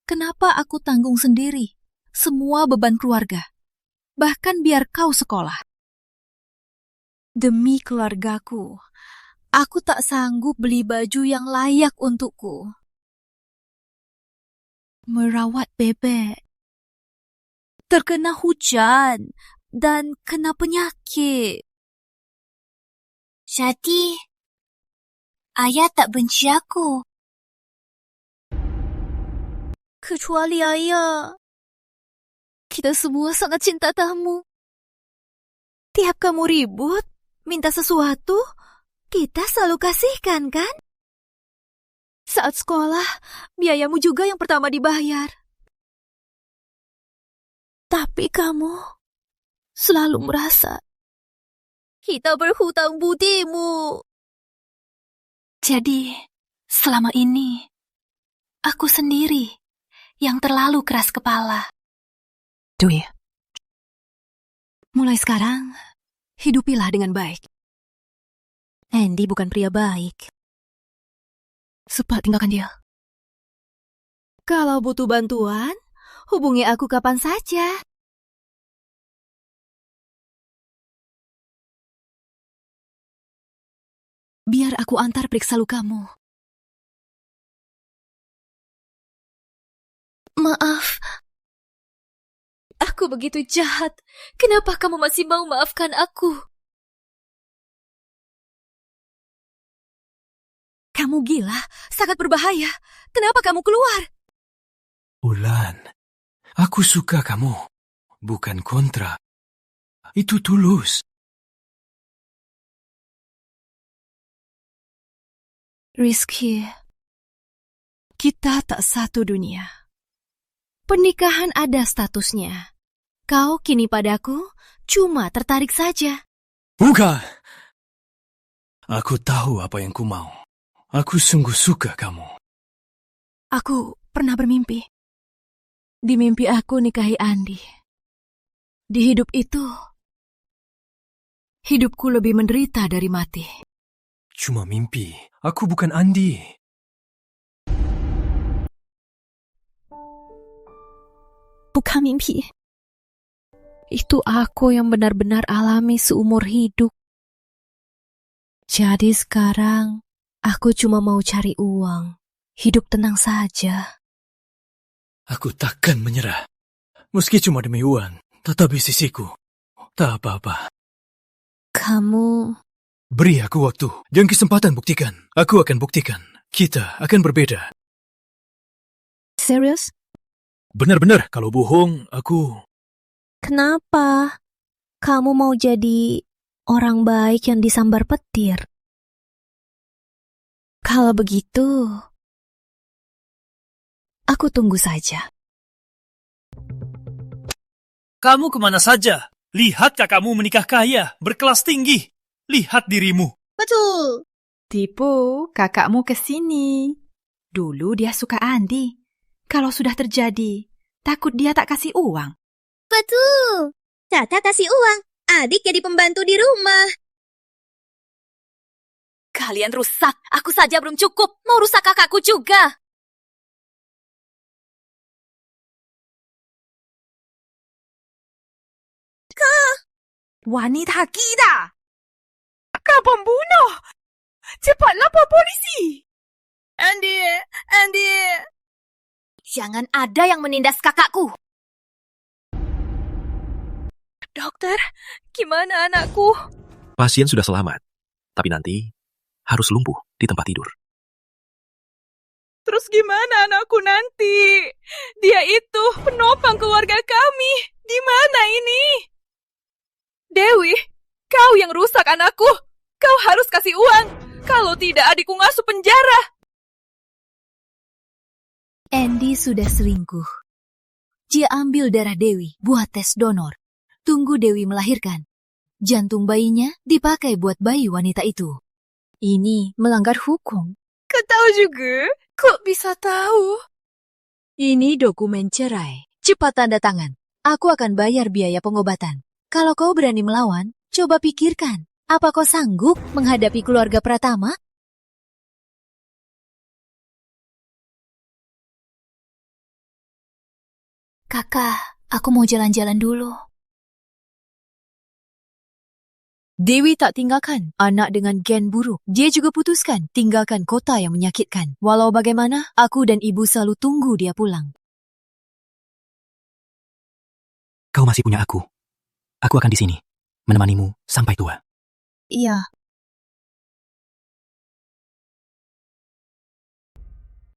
kenapa aku tanggung sendiri semua beban keluarga? Bahkan biar kau sekolah. Demi keluargaku, aku tak sanggup beli baju yang layak untukku. Merawat bebek, terkena hujan, dan kena penyakit. Jadi, ayah tak benci aku. Kecuali ayah. Kita semua sangat cinta kamu. Tiap kamu ribut, minta sesuatu, kita selalu kasihkan, kan? Saat sekolah, biayamu juga yang pertama dibayar. Tapi kamu selalu merasa kita berhutang budimu. Jadi, selama ini, aku sendiri yang terlalu keras kepala. Dwi, mulai sekarang, hidupilah dengan baik. Andy bukan pria baik. Cepat tinggalkan dia. Kalau butuh bantuan, hubungi aku kapan saja. Biar aku antar periksa lukamu. Maaf. Aku begitu jahat. Kenapa kamu masih mau maafkan aku? Kamu gila, sangat berbahaya. Kenapa kamu keluar? Wulan, aku suka kamu. Bukan kontra. Itu tulus. Rizky, kita tak satu dunia. Pernikahan ada statusnya. Kau kini padaku cuma tertarik saja. Bukan. Aku tahu apa yang ku mau. Aku sungguh suka kamu. Aku pernah bermimpi. Di mimpi aku nikahi Andi. Di hidup itu, hidupku lebih menderita dari mati. Cuma mimpi. Aku bukan Andi. Bukan mimpi. Itu aku yang benar-benar alami seumur hidup. Jadi sekarang, aku cuma mau cari uang. Hidup tenang saja. Aku takkan menyerah. Meski cuma demi uang, tetap di sisiku. Tak apa-apa. Kamu... Beri aku waktu dan kesempatan buktikan. Aku akan buktikan. Kita akan berbeda. Serius? Benar-benar, kalau bohong, aku... Kenapa? Kamu mau jadi orang baik yang disambar petir? Kalau begitu, aku tunggu saja. Kamu kemana saja? Lihat kakakmu menikah kaya, berkelas tinggi. Lihat dirimu. Betul. Tipu, kakakmu ke sini. Dulu dia suka Andi. Kalau sudah terjadi, takut dia tak kasih uang. Betul. Tata kasih uang. Adik jadi pembantu di rumah. Kalian rusak. Aku saja belum cukup. Mau rusak kakakku juga. Wanita gila. Kau pembunuh. Cepat lapor polisi. Andy. Jangan ada yang menindas kakakku. Dokter, gimana anakku? Pasien sudah selamat, tapi nanti harus lumpuh di tempat tidur. Terus gimana anakku nanti? Dia itu penopang keluarga kami. Di mana ini? Dewi, kau yang rusak anakku. Kau harus kasih uang. Kalau tidak, adikku ngasuh penjara. Andy sudah selingkuh. Dia ambil darah Dewi buat tes donor. Tunggu Dewi melahirkan. Jantung bayinya dipakai buat bayi wanita itu. Ini melanggar hukum. Kau tahu juga? Kok bisa tahu? Ini dokumen cerai. Cepat tanda tangan. Aku akan bayar biaya pengobatan. Kalau kau berani melawan, coba pikirkan. Apa kau sanggup menghadapi keluarga Pratama? Kakak, aku mau jalan-jalan dulu. Dewi tak tinggalkan anak dengan gen buruk. Dia juga putuskan tinggalkan kota yang menyakitkan. Walau bagaimana, aku dan ibu selalu tunggu dia pulang. Kau masih punya aku. Aku akan di sini, menemanimu sampai tua. Iya,